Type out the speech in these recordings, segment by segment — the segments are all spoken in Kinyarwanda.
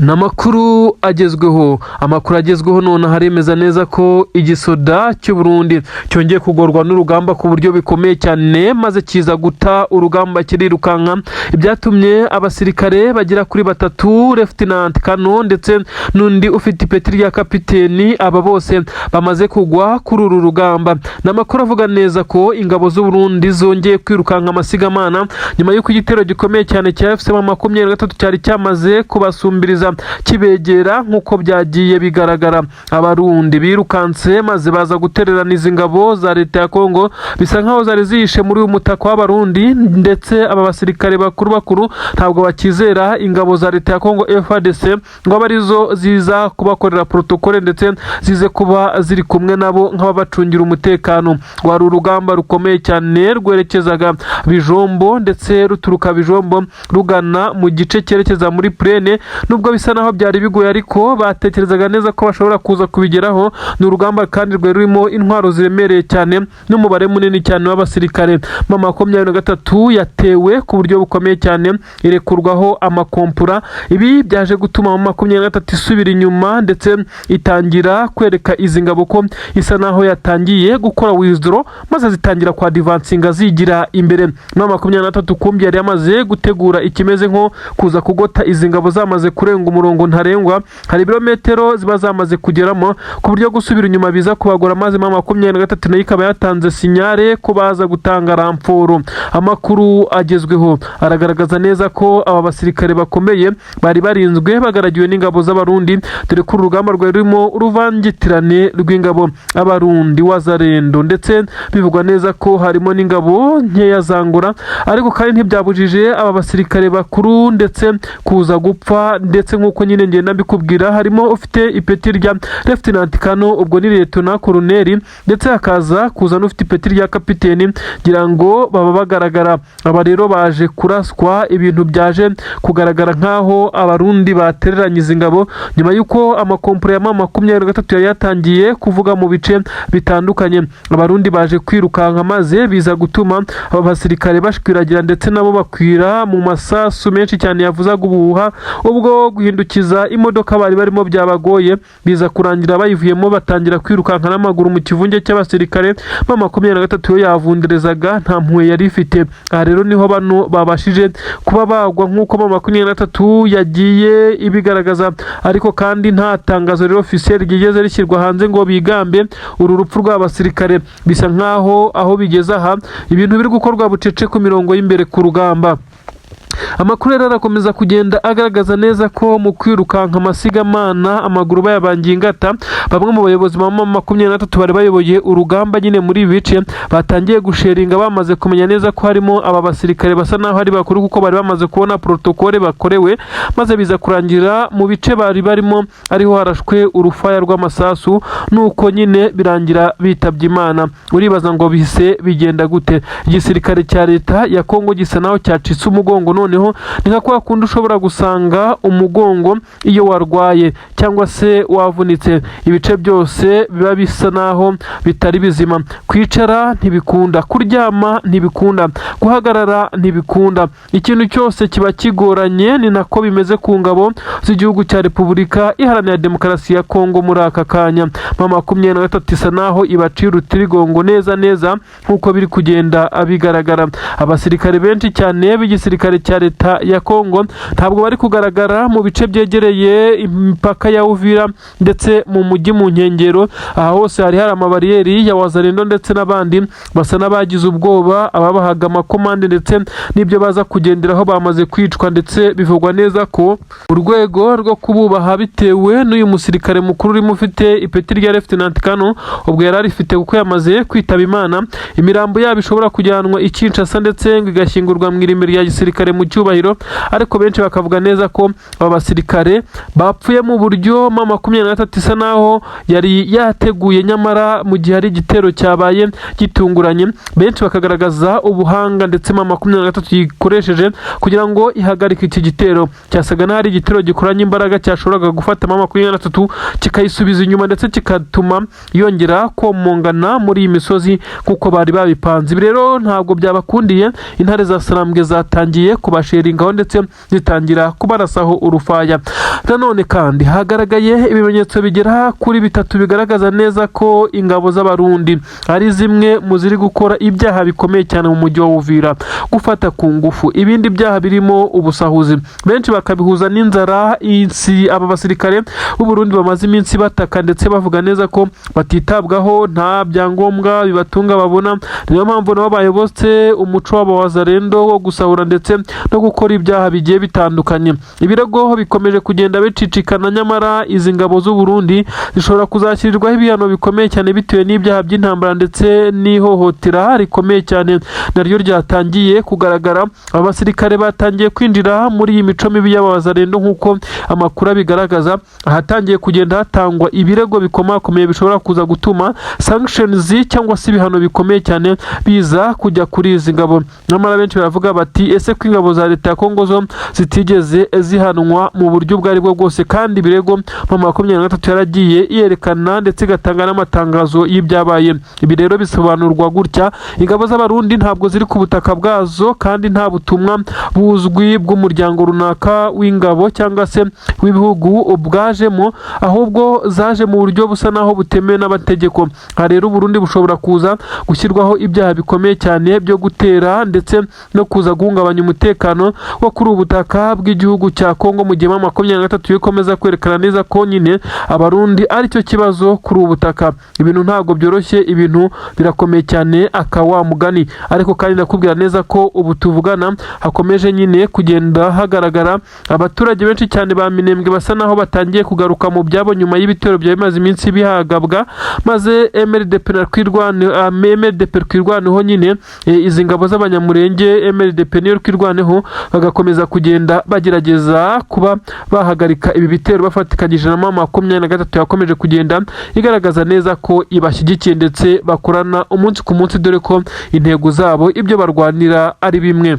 Namakuru agezweho none haremeza neza ko igisoda cy'u Burundi cyongeye kugorwa n'urugamba ku buryo bikomeye cyane maze kiza guta urugamba kirirukanka ibyatumye abasirikare bagira kuri batatu Lieutenant Kano ndetse n'undi ufite ipeti rya kapiteni aba bose bamaze kugwa kuri uru rugamba. Namakuru avuga neza ko ingabo z'u Burundi zongeye kwirukanka amasigamana nyuma y'uko igitero gikomeye cyane cya FC23 cyari cyamaze kubasumbiriza kibegera nk'uko byagiye bigaragara. Abarundi birukanse maze baza gutererana izi ngabo za leta ya Kongo bisa nkaho zari zishe muri uyu mutaka w'Abarundi, ndetse aba basirikare bakuru ntabwo bakizera ingabo za leta ya Kongo FARDC ngo abarizo ziza kubakorera protocole ndetse zize kuba ziri kumwe nabo nk'ababacungira umutekano. Wari urugamba rukomeye cyane rwerekezaga Bijombo ndetse ruturuka Bijombo rugana mu gice cyerekeza muri Plene, nubwo bisa naho byari bigoye ariko batekerezaga neza ko bashobora kuza kubigeraho. Ni urugamba kandi rwari rurimo intwaro ziremereye cyane n'umubare munini cyane w'abasirikare. M23 yatewe ku buryo bukomeye cyane irekurwaho amakompura. Ibi byaje gutuma M23 isubira inyuma ndetse itangira kwereka izi ngabo ko isa naho yatangiye gukora withdraw maze zitangira kwa advancinga zigira imbere. M23 kumbi yari yamaze gutegura ikimeze nko kuza kugota izi ngabo zamaze kurenga umurongo ntarengwa. Hari ibirometero ziba zamaze kugeramo ku buryo gusubira inyuma biza kubagora, maze M23 nayo ikaba yatanze sinyare ko baza gutanga ramforo. Amakuru agezweho aragaragaza neza ko aba basirikare bakomeye bari barinzwe bagaragiwe n'ingabo z'Abarundi, dore ko urugamba rwari rurimo uruvangitirane rw'ingabo Abarundi Wazarendo, ndetse bivugwa neza ko harimo n'ingabo nkeya zangura, ariko kandi ntibyabujije aba basirikare bakuru ndetse kuza gupfa. Ndetse nk'uko nyine ngenda mbikubwira, harimo ufite ipeti rya Lieutenant Kano, ubwo ni Lieutenant Colonel, ndetse hakaza kuza n'ufite ipeti rya kapiteni, ngira ngo baba bagaragara. Aba rero baje kuraswa, ibintu byaje kugaragara nkaho Abarundi batereranye izi ngabo nyuma y'uko amakompura ya M23 yari yatangiye kuvuga mu bice bitandukanye. Abarundi baje kwirukanka maze biza gutuma aba basirikare bashwiragira, ndetse nabo bakwira mu masasu menshi cyane yavuzaga ubuhuha. Ubwo guhindukiza imodoka bari barimo byabagoye, biza kurangira bayivuyemo batangira kwirukanka n'amaguru mu kivunge cy'abasirikare. M23 yo yavunderezaga nta mpuhwe yari ifite. Aha rero niho bano babashije kuba bagwa nk'uko M23 yagiye ibigaragaza, ariko kandi nta tangazo rero officiel rigeze rishyirwa hanze ngo bigambe uru rupfu rw'abasirikare. Bisa nkaho aho bigeze aha ibintu biri gukorwa bucece ku mirongo y'imbere ku rugamba. Amakuru rero arakomeza kugenda agaragaza neza ko mu kwirukanka amasigamana amaguru bayabangiye ingata, bamwe mu bayobozi ba M23 bari bayoboye urugamba nyine muri ibi bice batangiye gusheringa, bamaze kumenya neza ko harimo aba basirikare basa naho ari bakuru kuko bari bamaze kubona protocole bakorewe, maze biza kurangira mu bice bari barimo ariho harashwe urufaya rw'amasasu, nuko nyine birangira bitabye Imana. Uribaza ngo bise bigenda gute? Igisirikare cya leta ya Kongo gisa naho cyacitse umugongo. Noneho ni nka kwa kundi ushobora gusanga umugongo iyo warwaye cyangwa se wavunitse, ibice byose biba bisa naho bitari bizima. Kwicara ntibikunda, kuryama ntibikunda, guhagarara ntibikunda, ikintu cyose kiba kigoranye. Ni nako bimeze ku ngabo z'igihugu cya Repubulika Iharanira Demokarasi ya Kongo muri aka kanya. M23 isa naho ibacira utirigongo neza nk'uko biri kugenda abigaragara. Abasirikare benshi cyane b'igisirikare cya leta ya Kongo ntabwo bari kugaragara mu bice byegereye imipaka ya Uvira ndetse mu mujyi mu nkengero. Aha hose hari amabariyeri ya Wazarendo ndetse n'abandi basa n'abagize ubwoba, ababahaga amakomande ndetse n'ibyo baza kugenderaho bamaze kwicwa, ndetse bivugwa neza ko urwego rwo kububaha bitewe n'uyu musirikare mukuru urimo ufite ipeti rya Lieutenant Kano, ubwo yari arifite kuko yamaze kwitaba Imana. Imirambo yabo ishobora kujyanwa i Kinshasa ndetse ngo igashyingurwa mu irimbi rya gisirikare mu cyubahiro, ariko benshi bakavuga neza ko aba basirikare bapfuye mu buryo M23 isa naho yari yateguye, nyamara mu gihe ari igitero cyabaye gitunguranye. Benshi bakagaragaza ubuhanga ndetse M23 yikoresheje kugira ngo ihagarike iki gitero. Cyasaga n'ari igitero gikoranye imbaraga cyashoboraga gufata M23 kikayisubiza inyuma ndetse kikatuma yongera komongana muri iyi misozi kuko bari babipanze. Ibi rero ntabwo byabakundiye. Intare za Sarambwe zatangiye kubasheringaho ndetse zitangira kubarasaho urufaya. Nanone kandi hagaragaye ibimenyetso bigera kuri bitatu bigaragaza neza ko ingabo z'abarundi ari zimwe mu ziri gukora ibyaha bikomeye cyane mu mujyi wa Uvira, gufata ku ngufu, ibindi byaha birimo ubusahuzi, benshi bakabihuza n'inzara. Aba basirikare b'u Burundi bamaze iminsi bataka ndetse bavuga neza ko batitabwaho, nta byangombwa bibatunga babona, niyo mpamvu nabo bayobotse umuco w'abawazarendo wo gusahura ndetse no gukora ibyaha bigiye bitandukanye. Ibirego bikomeje kugenda bicicikana, nyamara izi ngabo z'u Burundi zishobora kuzashyirirwaho ibihano bikomeye cyane bitewe n'ibyaha by'intambara ndetse n'ihohotera rikomeye cyane naryo ryatangiye kugaragara. Abasirikare batangiye kwinjira muri iyi mico mibi y'abawazarendo nk'uko amakuru abigaragaza, ahatangiye kugenda hatangwa ibirego bikomakomeye bishobora kuza gutuma sanctions cyangwa se ibihano bikomeye cyane biza kujya kuri izi ngabo. Nyamara benshi baravuga bati ese ko ingabo za leta ya Kongo zo zitigeze zihanwa mu buryo ubwo aribwo bwose, kandi ibirego mu 2023 yaragiye yerekana ndetse igatanga n'amatangazo y'ibyabaye. Ibi rero bisobanurwa gutya: ingabo z'abarundi ntabwo ziri ku butaka bwazo kandi nta butumwa buzwi bw'umuryango runaka w'ingabo cyangwa se w'ibihugu bwajemo, ahubwo zaje mu buryo busa naho butemewe n'amategeko. Aha rero Burundi bushobora kuza gushyirwaho ibyaha bikomeye cyane byo gutera ndetse no kuza guhungabanya umutekano wo kuri ubutaka bw'igihugu cya Kongo mu gihe 2023 ikomeza kwerekana neza ko nyine abarundi ari cyo kibazo kuri ubutaka. Ibintu ntabwo byoroshye, ibintu birakomeye cyane akawa mugani. Ariko kandi nakubwira neza ko ubu tuvugana hakomeje nyine kugenda hagaragara abaturage benshi cyane ba Minembwe basa naho batangiye kugaruka mu byabo nyuma y'ibitero bya bimaze iminsi bihagabwa, maze MLDP kwirwaneho nyine izi ngabo z'abanyamurenge MLDP niyo kwirwaneho bagakomeza kugenda bagerageza kuba bahagarika ibi bitero bafatikanyije na 2023 yakomeje kugenda igaragaza neza ko ibashyigikiye ndetse bakorana umunsi ku munsi, dore ko intego zabo ibyo barwanira ari bimwe.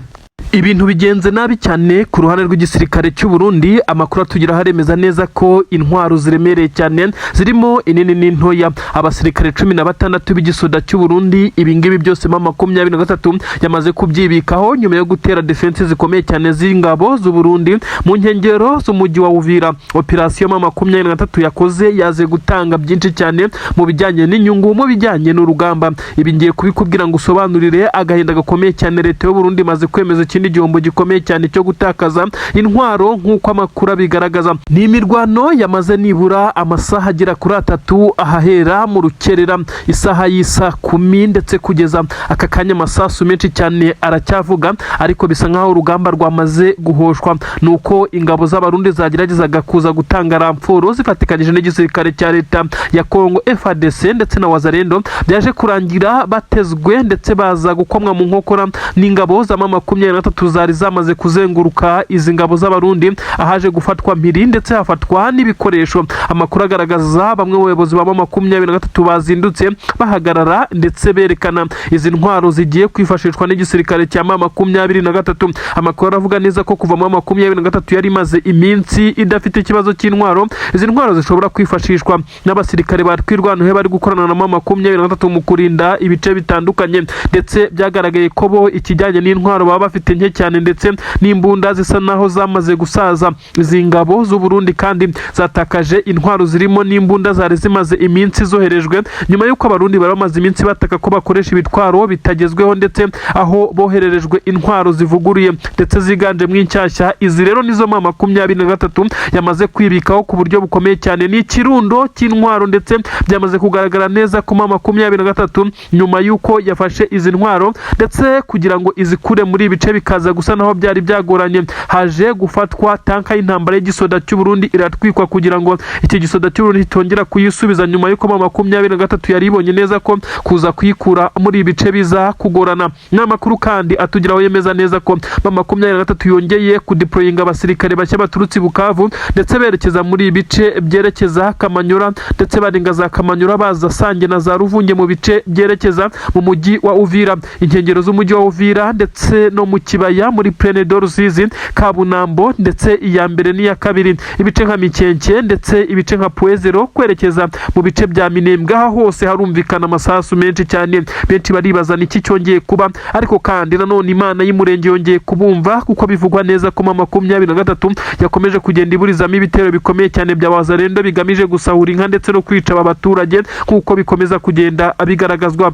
Ibintu bigenze nabi cyane ku ruhande rw'igisirikare cy'u Burundi. Amakuru atugira haremeza neza ko intwaro ziremereye cyane zirimo inini n'intoya. Abasirikare 16 b'igisoda cy'u Burundi, ibingibi byose 2023 yamaze kubyibikaho nyuma yo gutera defense zikomeye cyane z'ingabo z'u Burundi mu nkengero z'umujyi wa Uvira. Operation 2023 yakoze yaze gutanga byinshi cyane mu bijyanye n'inyungu, mu bijyanye n'urugamba. Ibi ngiye kubikubwira ngo usobanurire agahinda gakomeye cyane leta y'u Burundi maze kwemeza ikindi gihombo gikomeye cyane cyo gutakaza intwaro nk'uko amakuru abigaragaza. Ni imirwano yamaze nibura amasaha agera kuri 3 ahahera mu rukerera isaha y'isa 10 ndetse kugeza aka kanya amasasu menshi cyane aracyavuga, ariko bisa nkaho urugamba rwamaze guhoshwa. Nuko ingabo z'abarundi zageragezaga kuza gutanga ramforo zifatikanyije n'igisirikare cya leta ya Kongo FARDC ndetse na wazarendo, byaje kurangira batezwe ndetse baza gukomwa mu nkokora n'ingabo za 2023 zari zamaze kuzenguruka izi ngabo z'abarundi, ahaje gufatwa mpiri ndetse hafatwa n'ibikoresho. Amakuru agaragaza bamwe mu bayobozi ba 2023 bazindutse bahagarara ndetse berekana izi ntwaro zigiye kwifashishwa n'igisirikare cya 2023. Amakuru avuga neza ko kuva mu 2023 yari maze iminsi idafite ikibazo cy'intwaro. Izi ntwaro zishobora kwifashishwa n'abasirikare batwirwaneho bari gukorana na 2023 mu kurinda ibice bitandukanye, ndetse byagaragaye ko bo ikijyanye n'intwaro baba bafite nke cyane ndetse n'imbunda zisa naho zamaze gusaza. Izi ngabo z'u Burundi kandi zatakaje intwaro zirimo n'imbunda zari zimaze iminsi zoherejwe nyuma y'uko abarundi bari bamaze iminsi bataka ko bakoresha ibitwaro bitagezweho ndetse aho bohererejwe intwaro zivuguruye ndetse ziganje mu inshyashya. Izi rero nizo 2023 yamaze kwibikaho ku buryo bukomeye cyane. Ni ikirundo cy'intwaro ndetse byamaze kugaragara neza ko 2023 nyuma y'uko yafashe izi ntwaro ndetse kugira ngo izikure muri ibice bikaza gusa naho byari byagoranye, haje gufatwa tanka y'intambara y'igisoda cy'u Burundi iratwikwa kugira ngo iki gisoda cy'u Burundi kitongera kuyisubiza nyuma y'uko 2023 yari ibonye neza ko kuza kuyikura muri ibice biza kugorana. N'amakuru kandi atugiraho yemeza neza ko 2023 yongeye kudeployinga abasirikare bashya baturutse Bukavu ndetse berekeza muri ibice byerekeza Kamanyura ndetse baringa za Kamanyura baza Sange na za Ruvunge mu bice byerekeza mu mujyi wa Uvira, inkengero z'umujyi wa Uvira ndetse no mu Kiba kibaya muri Plaine de Rusizi, Kabunambo ndetse iya mbere n'iya kabiri, ibice nka Mikenke ndetse ibice nka Puezero kwerekeza mu bice bya Minembwe. Aha hose harumvikana amasasu menshi cyane, benshi baribaza niki cyongeye kuba, ariko kandi nanone Imana y'Umurenge yongeye kubumva kuko bivugwa neza ko 23 yakomeje kugenda iburizamo ibitero bikomeye cyane bya Wazalendo bigamije gusahura inka ndetse no kwica aba baturage kuko bikomeza kugenda bigaragazwa.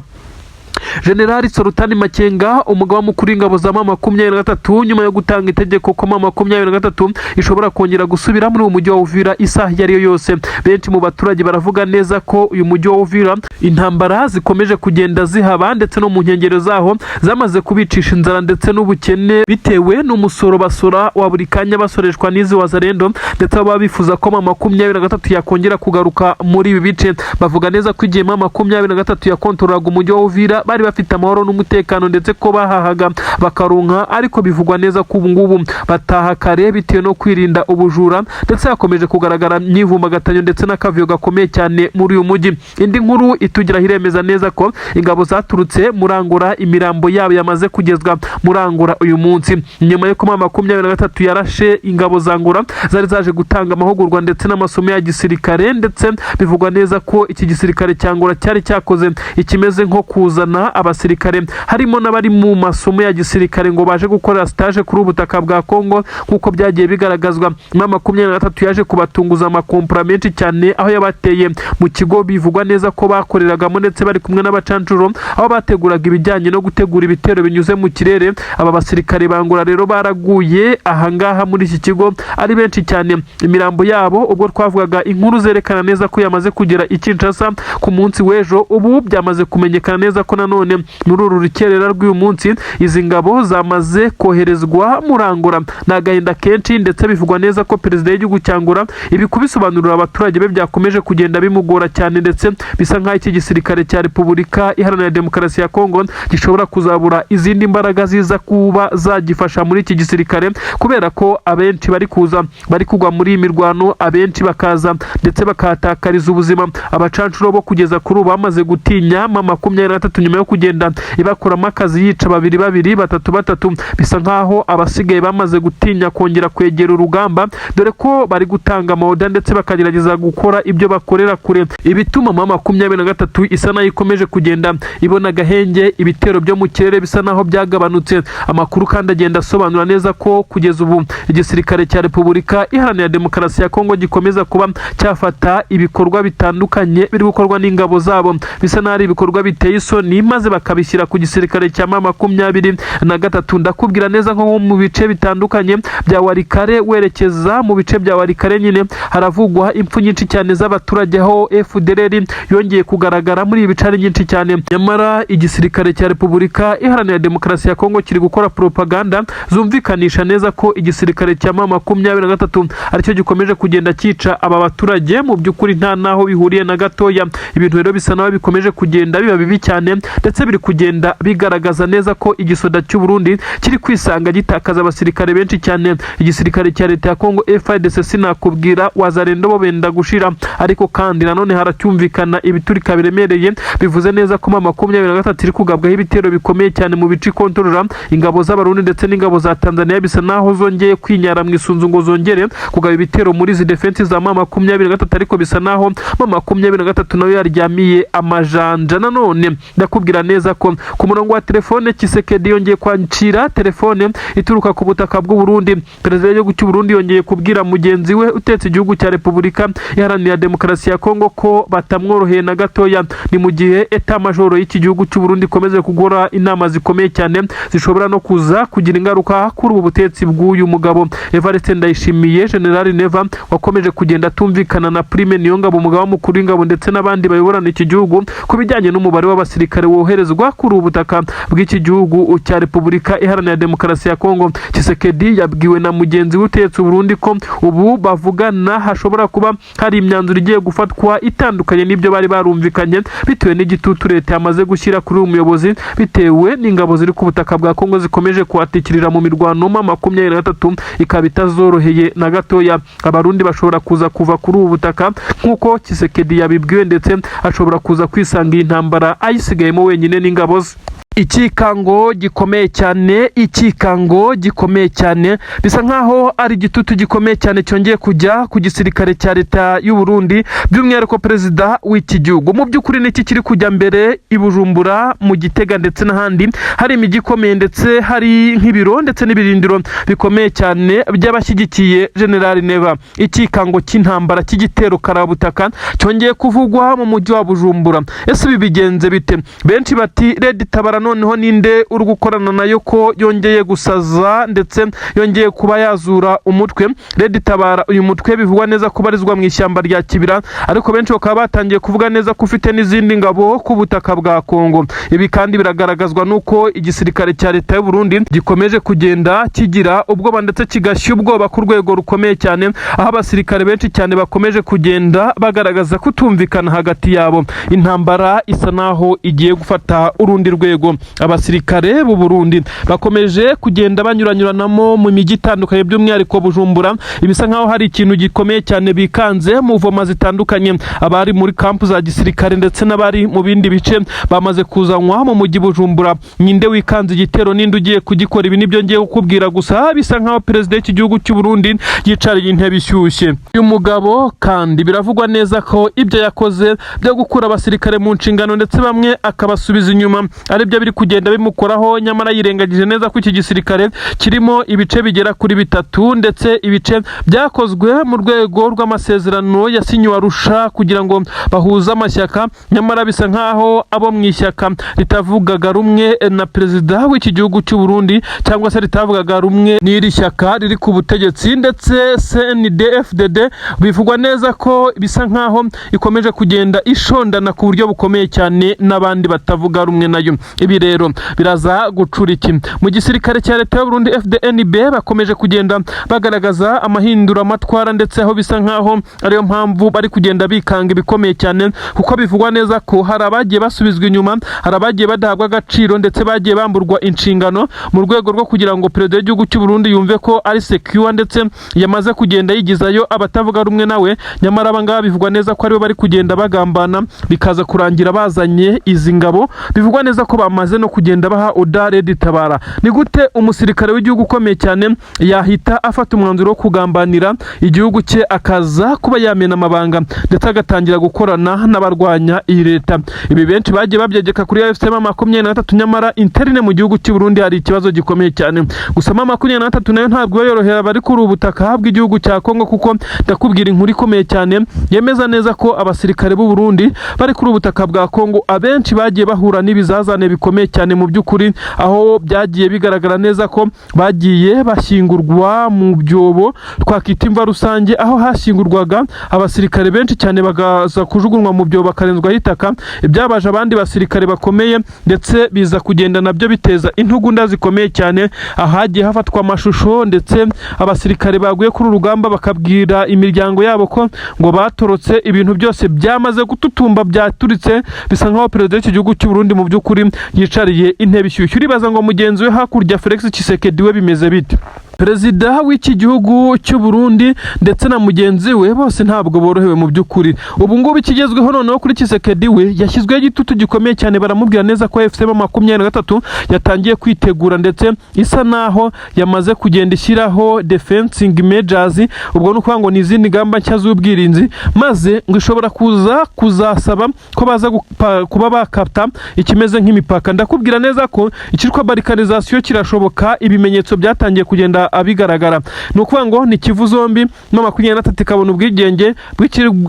Generali Sultani Makenga, umugaba mukuru w'ingabo za 23, nyuma yo gutanga itegeko ko 23 ishobora kongera gusubira muri uyu mujyi wa Uvira isaha yari yose. Benshi mu baturage baravuga neza ko uyu mujyi wa Uvira intambara zikomeje kugenda zihaba ndetse no mu nkengero zaho zamaze kubicisha inzara ndetse n'ubukene bitewe n'umusoro basora wa buri kanya basoreshwa n'izi Wazalendo, ndetse baba bifuza ko 23 yakongera kugaruka muri ibi bice. Bavuga neza ko igihe 23 yakontorolaga umujyi wa Uvira bari bafite amahoro n'umutekano ndetse ko bahahaga bakaronka, ariko bivugwa neza ko ubu ngubu bataha kare bitewe no kwirinda ubujura, ndetse hakomeje kugaragara myivumagatanyo ndetse n'akavuyo gakomeye cyane muri uyu mujyi. Indi nkuru itugira hiremeza neza ko ingabo zaturutse Murangura imirambo yabo yamaze kugezwa Murangura uyu munsi, nyuma yo ko 23 yarashe ingabo za Ngora zari zaje gutanga amahugurwa ndetse n'amasomo ya gisirikare, ndetse bivugwa neza ko iki gisirikare cya Ngora cyari cyakoze ikimeze nko kuzana abasirikare harimo n'abari mu masomo ya gisirikare ngo baje gukorera stage kuri ubutaka bwa Kongo kuko byagiye bigaragazwa. 23 yaje kubatunguza amakompra menshi cyane aho yabateye mu kigo bivugwa neza ko bakoreragamo ndetse bari kumwe n'abacancuro aho bateguraga ibijyanye no gutegura ibitero binyuze mu kirere. Aba basirikare bangura rero baraguye ahangaha muri iki kigo ari benshi cyane, imirambo yabo ubwo twavugaga inkuru zerekana neza ko yamaze kugera i Kinshasa ku munsi w'ejo. Ubu byamaze kumenyekana neza ko nanone muri uru rukerera rw'uyu munsi izi ngabo zamaze koherezwa Murangura. N'agahinda kenshi, ndetse bivugwa neza ko perezida w'igihugu cyangura ibi kubisobanurira abaturage be byakomeje kugenda bimugora cyane, ndetse bisa nk'aho iki gisirikare cya Repubulika Iharanira Demokarasi ya Kongo gishobora kuzabura izindi mbaraga ziza kuba zagifasha muri iki gisirikare, kubera ko abenshi bari kugwa muri imirwano, abenshi bakaza ndetse bakatakariza ubuzima. Abacancuro bo kugeza kuri ubu bamaze gutinya 23 nyuma yo kugenda ibakuramo akazi yica 2 3 bisa nkaho abasigaye bamaze gutinya kongera kwegera urugamba, dore ko bari gutanga amaoda ndetse bakagerageza gukora ibyo bakorera kure. Ibituma 23 isa nayo ikomeje kugenda ibona gahenge, ibitero byo mu kirere bisa naho byagabanutse. Amakuru kandi agenda asobanura neza ko kugeza ubu igisirikare cya Repubulika Iharanira Demokarasi ya Kongo gikomeza kuba cyafata ibikorwa bitandukanye biri gukorwa n'ingabo zabo, bisa naho ari ibikorwa biteye isoni, maze bakabishyira ku gisirikare cya 23. Ndakubwira neza nko mu bice bitandukanye bya Warikare werekeza mu bice bya Warikare nyine haravugwa impfu nyinshi cyane z'abaturage, aho FDLR yongeye kugaragara muri ibi bice nyinshi cyane. Nyamara igisirikare cya Repubulika Iharanira Demokarasi ya Kongo kiri gukora propaganda zumvikanisha neza ko igisirikare cya 23 aricyo gikomeje kugenda cyica aba baturage. Mu by'ukuri nta naho bihuriye na gatoya. Ibintu rero bisa naho bikomeje kugenda biba bibi cyane, ndetse biri kugenda bigaragaza neza ko igisoda cy'u Burundi kiri kwisanga gitakaza abasirikare benshi cyane. Igisirikare cya leta ya Kongo FARDC sinakubwira Wazalendo bo benda gushira, ariko kandi nanone haracyumvikana ibiturika biremereye, bivuze neza ko 23 iri kugabwaho ibitero bikomeye cyane mu bice kontorora. Ingabo z'Abarundi ndetse n'ingabo za Tanzania bisa naho zongeye kwinyara mu isunzu ngo zongere kugaba ibitero muri zi defense za 23, ariko bisa naho 23 nayo yaryamiye amajanja. Nanone ndakubwira neza ko ku murongo wa telefone Tshisekedi yongeye kwakira telefone ituruka ku butaka bw'u Burundi. Perezida w'igihugu cy'u Burundi yongeye kubwira mugenzi we utetse igihugu cya Repubulika Iharanira Demokarasi ya Kongo ko batamworoheye na gatoya. Ni mu gihe eta majoro y'iki gihugu cy'u Burundi ikomeze kugora inama zikomeye cyane zishobora no kuza kugira ingaruka kuri ubu butetsi bw'uyu mugabo Evariste Ndayishimiye. General Neva wakomeje kugenda atumvikana na Prime Niyongabo, umugaba mukuru w'ingabo ndetse n'abandi bayoborana iki gihugu ku bijyanye n'umubare w'abasirikare woherezwa kuri ubu butaka bw'iki gihugu cya Repubulika Iharanira Demokarasi ya Kongo. Tshisekedi yabwiwe na mugenzi utetse Burundi ko ubu bavugana hashobora kuba hari imyanzuro igiye gufatwa itandukanye n'ibyo bari barumvikanye, bitewe n'igitutu leta yamaze gushyira kuri uyu muyobozi, bitewe n'ingabo ziri ku butaka bwa Kongo zikomeje kuhatikirira mu mirwano 23 ikaba itazoroheye na gatoya. Abarundi bashobora kuza kuva kuri ubu butaka nk'uko Tshisekedi yabibwiwe, ndetse ashobora kuza kwisanga iyi ntambara ayisigayemo wenyine n'ingabo ze. ikikango gikomeye cyane bisa nkaho ari igitutu gikomeye cyane cyongeye kujya ku gisirikare cya leta y'u Burundi by'umwihariko perezida w'iki gihugu. Mu by'ukuri niki kiri kujya mbere i Bujumbura, mu Gitega ndetse n'ahandi hari imijyi ikomeye ndetse hari nk'ibiro ndetse n'ibirindiro bikomeye cyane by'abashyigikiye General Neva. Ikikango cy'intambara cy'igitero karabutaka cyongeye kuvugwa mu mujyi wa Bujumbura. Ese ibi bigenze bite? Benshi bati Red Tabara noneho ninde uri gukorana nayo ko yongeye gusaza ndetse yongeye kuba yazura umutwe. Red Tabara uyu mutwe bivugwa neza kubarizwa mu ishyamba rya Kibira, ariko benshi bakaba batangiye kuvuga neza ko ufite n'izindi ngabo ku butaka bwa Kongo. Ibi kandi biragaragazwa nuko igisirikare cya leta y'u Burundi gikomeje kugenda kigira ubwoba ndetse kigashya ubwoba ku rwego rukomeye cyane, aho abasirikare benshi cyane bakomeje kugenda bagaragaza kutumvikana hagati yabo. Intambara isa naho igiye gufata urundi rwego. Abasirikare b'u Burundi bakomeje kugenda banyuranyuranamo mu mijyi itandukanye by'umwihariko Bujumbura. Ibisa nkaho hari ikintu gikomeye cyane bikanze mu voma zitandukanye. Abari muri kampu za gisirikare ndetse n'abari mu bindi bice bamaze kuzanwa mu mujyi Bujumbura. Ninde wikanze igitero, ninde ugiye kugikora? Ibi nibyo ngiye kukubwira gusa. Bisa nkaho perezida w'iki gihugu cy'u Burundi yicariye intebe ishyushye. Uyu mugabo kandi biravugwa neza ko ibyo yakoze byo gukura abasirikare mu nshingano ndetse bamwe akabasubiza inyuma ari byo biri kugenda bimukoraho, nyamara yirengagije neza ko iki gisirikare kirimo ibice bigera kuri 3 ndetse ibice byakozwe mu rwego rw'amasezerano yasinyiwe Arusha kugira ngo bahuze amashyaka. Nyamara bisa nkaho abo mu ishyaka ritavugaga rumwe na perezida w'iki gihugu cy'u Burundi cyangwa se ritavugaga rumwe n'iri shyaka riri ku butegetsi ndetse CNDD-FDD, bivugwa neza ko bisa nkaho ikomeje kugenda ishondana ku buryo bukomeye cyane n'abandi batavuga rumwe nayo. Ibi rero biraza gucura iki? Mu gisirikare cya leta y'u Burundi FDNB bakomeje kugenda bagaragaza amahindura amatwara ndetse aho bisa nkaho ariyo mpamvu bari kugenda bikanga ibikomeye cyane, kuko bivugwa neza ko hari abagiye basubizwa inyuma, hari abagiye badahabwa agaciro ndetse bagiye bamburwa inshingano mu rwego rwo kugira ngo perezida w'igihugu cy'u Burundi yumve ko ari secure ndetse yamaze kugenda yigizayo abatavuga rumwe nawe. Nyamara abangaba bivugwa neza ko aribo bari kugenda bagambana, bikaza kurangira bazanye izi ngabo. Bivugwa neza ko bamaze no kugenda baha oda Red Tabara. Ni gute umusirikare w'igihugu ukomeye cyane yahita afata umwanzuro wo kugambanira igihugu cye akaza kuba yamena amabanga ndetse agatangira gukorana n'abarwanya iyi leta? Ibi benshi bagiye babyegeka kuri FCM23, nyamara interne mu gihugu cy'u Burundi hari ikibazo gikomeye cyane. Gusa M23 nayo ntabwo yorohera bari kuri ubutaka bw'igihugu cya Kongo, kuko ndakubwira inkuru ikomeye cyane yemeza neza ko abasirikare b'u Burundi bari kuri ubutaka bwa Kongo abenshi bagiye bahura n'ibizazane bikomeye cyane mu by'ukuri, aho byagiye bigaragara neza ko bagiye bashyingurwa mu byobo twakita imva rusange, aho hashyingurwaga abasirikare benshi cyane bagaza kujugunywa mu byobo bakarenzwaho itaka. Ibyabaje abandi basirikare bakomeye ndetse biza kugenda nabyo biteza intugunda zikomeye cyane, ahagiye hafatwa amashusho ndetse abasirikare baguye kuri urugamba bakabwira imiryango yabo ko ngo batorotse. Ibintu byose byamaze gututumba byaturitse. Bisa nkaho perezida w'iki gihugu cy'u Burundi mu by'ukuri yicariye intebe ishyushye. Uribaza ngo mugenzi we hakurya Felix Tshisekedi we bimeze bite? Perezida w'iki gihugu cy'u Burundi ndetse na mugenzi we bose ntabwo borohewe mu by'ukuri. Ubu ngubu ikigezweho noneho kuri Tshisekedi we yashyizweho igitutu gikomeye cyane. Baramubwira neza ko FCM23 yatangiye kwitegura ndetse isa naho yamaze kugenda ishyiraho defensing measures. Ubwo no kuvuga ngo ni izindi ngamba nshya z'ubwirinzi, maze ngo ishobora kuzasaba ko baza kuba bakapta ikimeze nk'imipaka. Ndakubwira neza ko ikitwa balkanization kirashoboka. Ibimenyetso byatangiye kugenda abigaragara. Ni ukuvuga ngo ni Kivu zombi M23 ikabona ubwigenge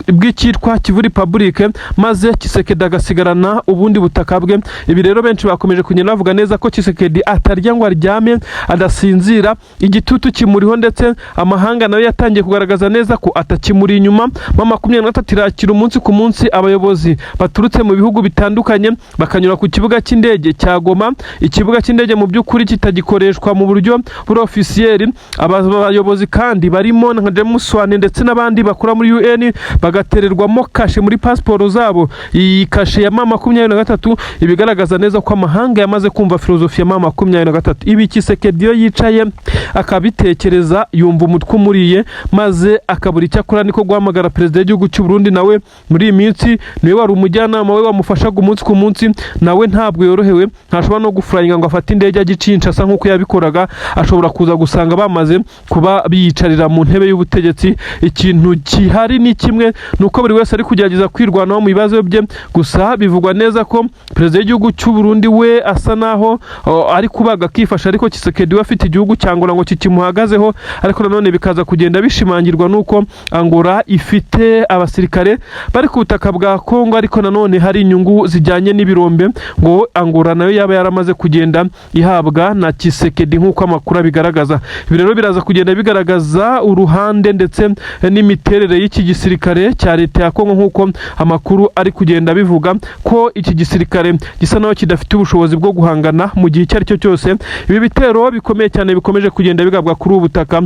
bw'ikitwa Kivu Republic, maze Tshisekedi agasigarana ubundi butaka bwe. Ibi rero benshi bakomeje kugenda bavuga neza ko Tshisekedi atarya ngo aryame adasinzira, igitutu kimuriho ndetse amahanga nayo yatangiye kugaragaza neza ko atakimuri inyuma. M23 irakira umunsi ku munsi abayobozi baturutse mu bihugu bitandukanye bakanyura ku kibuga cy'indege cya Goma. Ikibuga cy'indege mu by'ukuri kitagikoreshwa mu buryo buri officiel Niger. Abayobozi kandi barimo nka James Wane ndetse n'abandi bakora muri UN bagatererwamo kashe muri pasiporo zabo. Iyi kashe ya M23 ibigaragaza neza ko amahanga yamaze kumva filozofi ya M23. Ibi Tshisekedi yo yicaye akabitekereza yumva umutwe umuriye maze akabura icyo akora, niko guhamagara perezida w'igihugu cy'u Burundi nawe muri iyi minsi niwe wari umujyanama we wamufashaga umunsi ku munsi, nawe ntabwo yorohewe, ntashobora no gufurayinga ngo afate indege agicinca asa nk'uko yabikoraga. Ashobora kuza gusanga bamaze kuba biyicarira mu ntebe y'ubutegetsi. Ikintu gihari ni kimwe, nuko buri wese ari kugerageza kwirwanaho mu bibazo bye. Gusa bivugwa neza ko perezida w'igihugu cy'u Burundi we asa naho ari kubaga akifasha, ariko Tshisekedi we afite igihugu cya Angola ngo kikimuhagazeho. Ariko nanone bikaza kugenda bishimangirwa nuko Angola ifite abasirikare bari ku butaka bwa Kongo, ariko nanone hari inyungu zijyanye n'ibirombe ngo Angola nayo yaba yaramaze kugenda ihabwa na Tshisekedi nk'uko amakuru abigaragaza. Ibi rero biraza kugenda bigaragaza uruhande ndetse n'imiterere y'iki gisirikare cya leta ya Kongo, nk'uko amakuru ari kugenda bivuga ko iki gisirikare gisa naho kidafite ubushobozi bwo guhangana mu gihe icyo ari cyo cyose. Ibi bitero bikomeye cyane bikomeje kugenda bigabwa kuri ubu butaka,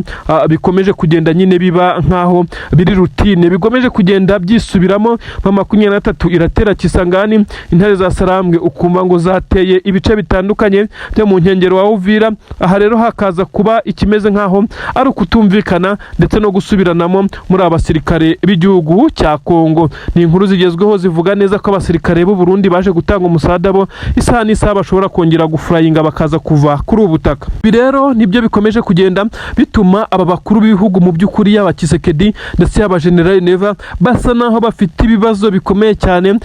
bikomeje kugenda nyine biba nkaho biri rutine, bikomeje kugenda byisubiramo. M23 iratera Kisangani, intare za Sarambwe ukumva ngo zateye ibice bitandukanye byo mu nkengero wa Uvira. Aha rero hakaza kuba ikimeze nkaho ari ukutumvikana ndetse no gusubiranamo muri abasirikare b'igihugu cya Kongo. Ni inkuru zigezweho zivuga neza ko abasirikare b'u Burundi baje gutanga umusada bo isaha n'isaha bashobora kongera gufurayinga bakaza kuva kuri ubu butaka. Ibi rero nibyo bikomeje kugenda bituma aba bakuru b'ibihugu mu by'ukuri yaba Tshisekedi ndetse yaba General Neva basa naho bafite ibibazo bikomeye cyane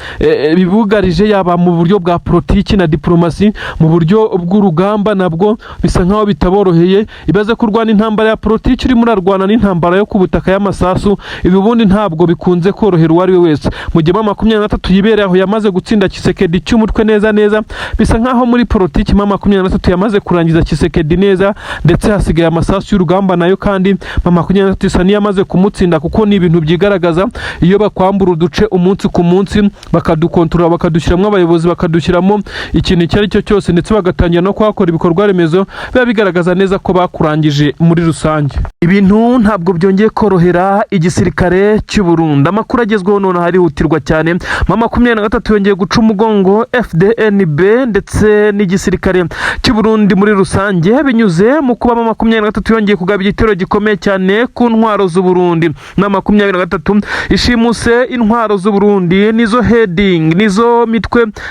bibugarije, yaba mu buryo bwa politiki na diplomasi, mu buryo bw'urugamba nabwo bisa nkaho bitaboroheye. Ibaze kurwana intambara ya politiki iri muri arwana n'intambara yo ku butaka y'amasasu, ibi ubundi ntabwo bikunze korohera uwari we wese. Mu gihe M23 yibereye aho yamaze gutsinda Tshisekedi cy'umutwe neza neza, bisa nkaho muri politiki M23 yamaze kurangiza Tshisekedi neza, ndetse hasigaye amasasu y'urugamba nayo kandi M23 isa niyamaze kumutsinda, kuko ni ibintu byigaragaza iyo bakwambura uduce umunsi ku munsi bakadukontorora bakadushyiramo abayobozi bakadushyiramo ikintu icyo ari cyo cyose, ndetse bagatangira no kuhakora ibikorwa remezo, biba bigaragaza neza ko bakurangije muri rusange. Ibintu ntabwo byongeye korohera igisirikare cy'u Burundi. Amakuru agezweho none harihutirwa cyane. M23 yongeye guca umugongo FDNB ndetse n'igisirikare cy'u Burundi muri rusange, binyuze mu kuba M23 yongeye kugaba igitero gikomeye cyane ku ntwaro z'u Burundi. M23 ishimuse intwaro z'u Burundi, nizo heading,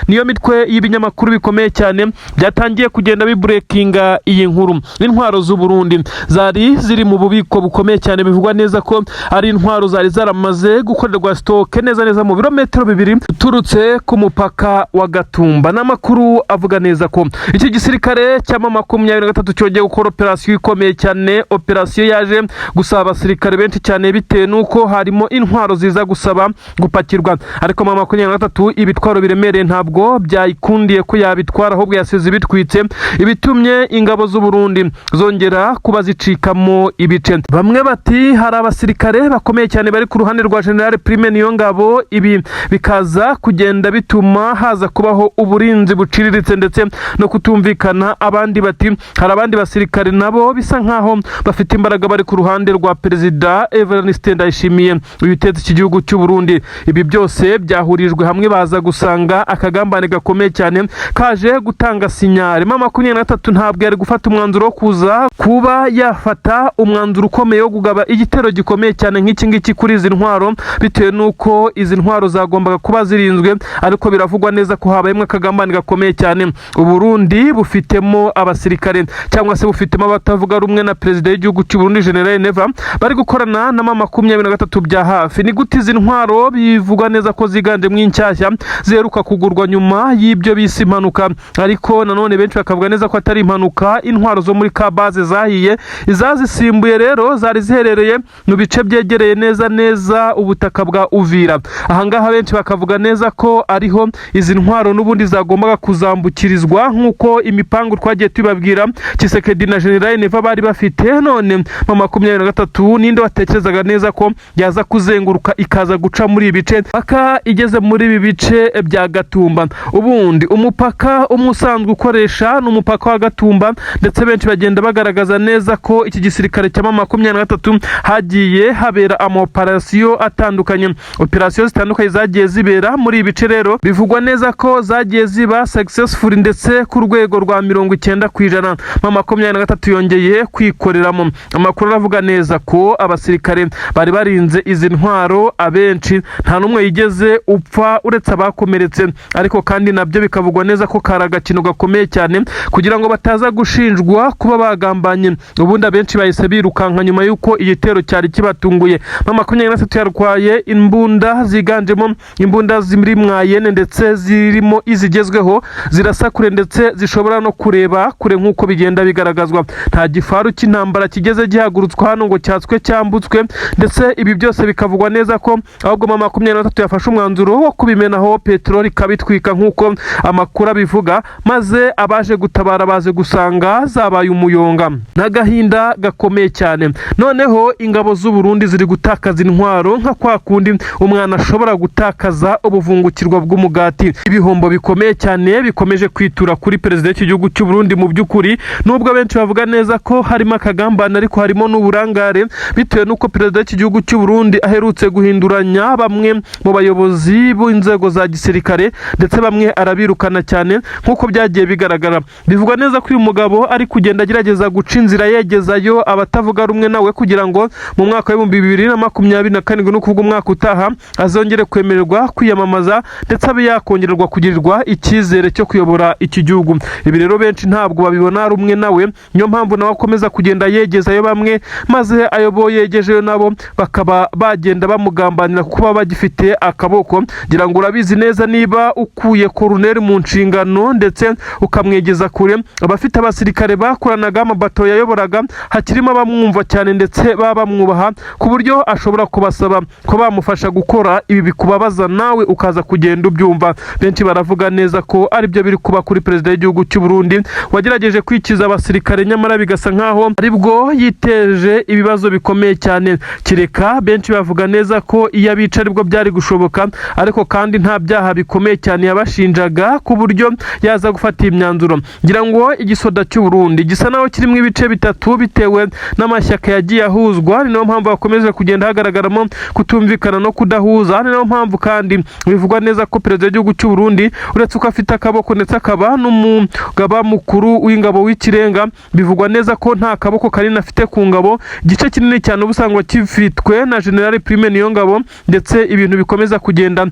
niyo mitwe y'ibinyamakuru bikomeye cyane byatangiye kugenda bibreakinga iyi nkuru. Intwaro z'u Burundi zari ziri mu bubiko bukomeye cyane, bivugwa neza ko ari intwaro zari zaramaze gukorerwa stock neza mu birometero 2 turutse ku mupaka wa Gatumba. N'amakuru avuga neza ko iki gisirikare cya M23 cyongeye gukora operation ikomeye cyane, operation yaje gusaba abasirikare benshi cyane bitewe nuko harimo intwaro ziza gusaba gupakirwa, ariko M23 ibitwaro biremereye ntabwo byayikundiye ko yabitwara, ahubwo yasize bitwitse, ibitumye ingabo z'u Burundi zongera kuba zicikamo ibice. Bamwe bati hari abasirikare bakomeye cyane bari ku ruhande rwa General Prime Niyongabo, ibi bikaza kugenda bituma haza kubaho uburinzi buciriritse ndetse no kutumvikana. Abandi bati hari abandi basirikare nabo bisa nkaho bafite imbaraga bari ku ruhande rwa Perezida Evariste Ndayishimiye witetse iki gihugu cy'u Burundi. Ibi byose byahurijwe hamwe baza gusanga akagambane gakomeye cyane kaje gutanga sinyare. M23 ntabwo yari gufata umwanzuro wo kuba yafata umwanzuro ukomeye wo kugaba igitero gikomeye cyane nk'iki ngiki kuri izi ntwaro, bitewe nuko izi ntwaro zagombaga kuba zirinzwe, ariko biravugwa neza ko habayemo akagambane gakomeye cyane. U Burundi bufitemo abasirikare cyangwa se bufitemo abatavuga rumwe na perezida w'igihugu cy'u Burundi General Neva bari gukorana na M23 bya hafi. Ni gute izi ntwaro bivugwa neza ko ziganje mw'inshyashya zeruka kugurwa nyuma y'ibyo bise impanuka, ariko nanone benshi bakavuga neza ko atari impanuka, intwaro zo muri Kabaze zahiye. Izazisimbuye rero zari ziherereye mu bice byegereye neza ubutaka bwa Uvira. Ahangaha benshi bakavuga neza ko ariho izi ntwaro n'ubundi zagombaga kuzambukirizwa nk'uko imipangu twagiye tubabwira Tshisekedi na General Neva bari bafite. None M23 ninde watekerezaga neza ko yaza kuzenguruka ikaza guca muri ibice aka igeze muri ibi bice bya Gatumba? Ubundi umupaka umusanzwe ukoresha n'umupaka wa Gatumba, ndetse benshi bagenda bagaragaza bigaragaza neza ko iki gisirikare cya M23 hagiye habera amaoperasiyo atandukanye. Operasiyo zitandukanye zagiye zibera muri ibice rero bivugwa neza ko zagiye ziba successful ndetse ku rwego rwa 90%. M23 yongeye kwikoreramo. Amakuru aravuga neza ko abasirikare bari barinze izi ntwaro abenshi nta numwe yigeze upfa uretse abakomeretse, ariko kandi nabyo bikavugwa neza ko karagakino gakomeye cyane kugira ngo bataza gushinjwa kuba bagambanye. Ubundi abenshi bahise birukanka nyuma yuko igitero cyari kibatunguye. M23 yarwaye imbunda ziganjemo imbunda ziri mwayene ndetse zirimo izigezweho zirasakure ndetse zishobora no kureba kure nk'uko bigenda bigaragazwa. Nta gifaru cy'intambara kigeze gihagurutswa hano ngo cyatswe cyambutswe, ndetse ibi byose bikavugwa neza ko ahubwo M23 yafashe umwanzuro wo kubimenaho peteroli kabitwika nk'uko amakuru abivuga, maze abaje gutabara baze gusanga zabaye umuyonga. N'agahinda gakomeye cyane. Noneho ingabo z'u Burundi ziri gutakaza intwaro nka kwa kundi umwana ashobora gutakaza ubuvungukirwa bw'umugati. Ibihombo bikomeye cyane bikomeje kwitura kuri perezida w'igihugu cy'u Burundi. Mu by'ukuri nubwo benshi bavuga neza ko harimo akagambane, ariko harimo n'uburangare bitewe n'uko perezida w'igihugu cy'u Burundi aherutse guhinduranya bamwe mu bayobozi b'inzego za gisirikare, ndetse bamwe arabirukana cyane nk'uko byagiye bigaragara. Bivugwa neza ko uyu mugabo ari kugenda agerageza guca inzira yegezayo abatavuga rumwe nawe kugira ngo mu mwaka wa 2027 no kuvuga umwaka utaha azongere kwemererwa kwiyamamaza ndetse abe yakongererwa kugirirwa icyizere cyo kuyobora iki gihugu. Ibi rero benshi ntabwo babibona rumwe nawe, niyo mpamvu nawe akomeza kugenda yegezayo bamwe, maze ayoboye yegejeyo nabo bakaba bagenda bamugambanira kuba bagifite akaboko. Ngira ngo urabizi neza niba ukuye Colonel mu nshingano ndetse ukamwegeza kure, abafite abasirikare bakoranaga amabato yayoboraga hakirimo abamwumva cyane ndetse bamwubaha ku buryo ashobora kubasaba ko bamufasha gukora ibi bikubabaza, nawe ukaza kugenda ubyumva. Benshi baravuga neza ko ari byo biri kuba kuri perezida w'igihugu cy'u Burundi wagerageje kwikiza abasirikare, nyamara bigasa nkaho aribwo yiteje ibibazo bikomeye cyane. Kireka benshi bavuga neza ko iyo abica aribwo byari gushoboka, ariko kandi nta byaha bikomeye cyane yabashinjaga ku buryo yaza gufata imyanzuro. Ngira ngo igisoda cy'u Burundi gisa naho kirimo ibice bitatu bitewe n'amashyaka yagiye ahuzwa. Ni nayo mpamvu bakomeza kugenda hagaragaramo kutumvikana no kudahuza. Ni nayo mpamvu kandi bivugwa neza ko perezida w'igihugu cy'u Burundi uretse uko afite akaboko ndetse akaba n'umugaba mukuru w'ingabo w'ikirenga, bivugwa neza ko nta kaboko kanini afite ku ngabo. Igice kinini cyane ubusangwa kifitwe na General Prime Niyongabo, ndetse ibintu bikomeza kugenda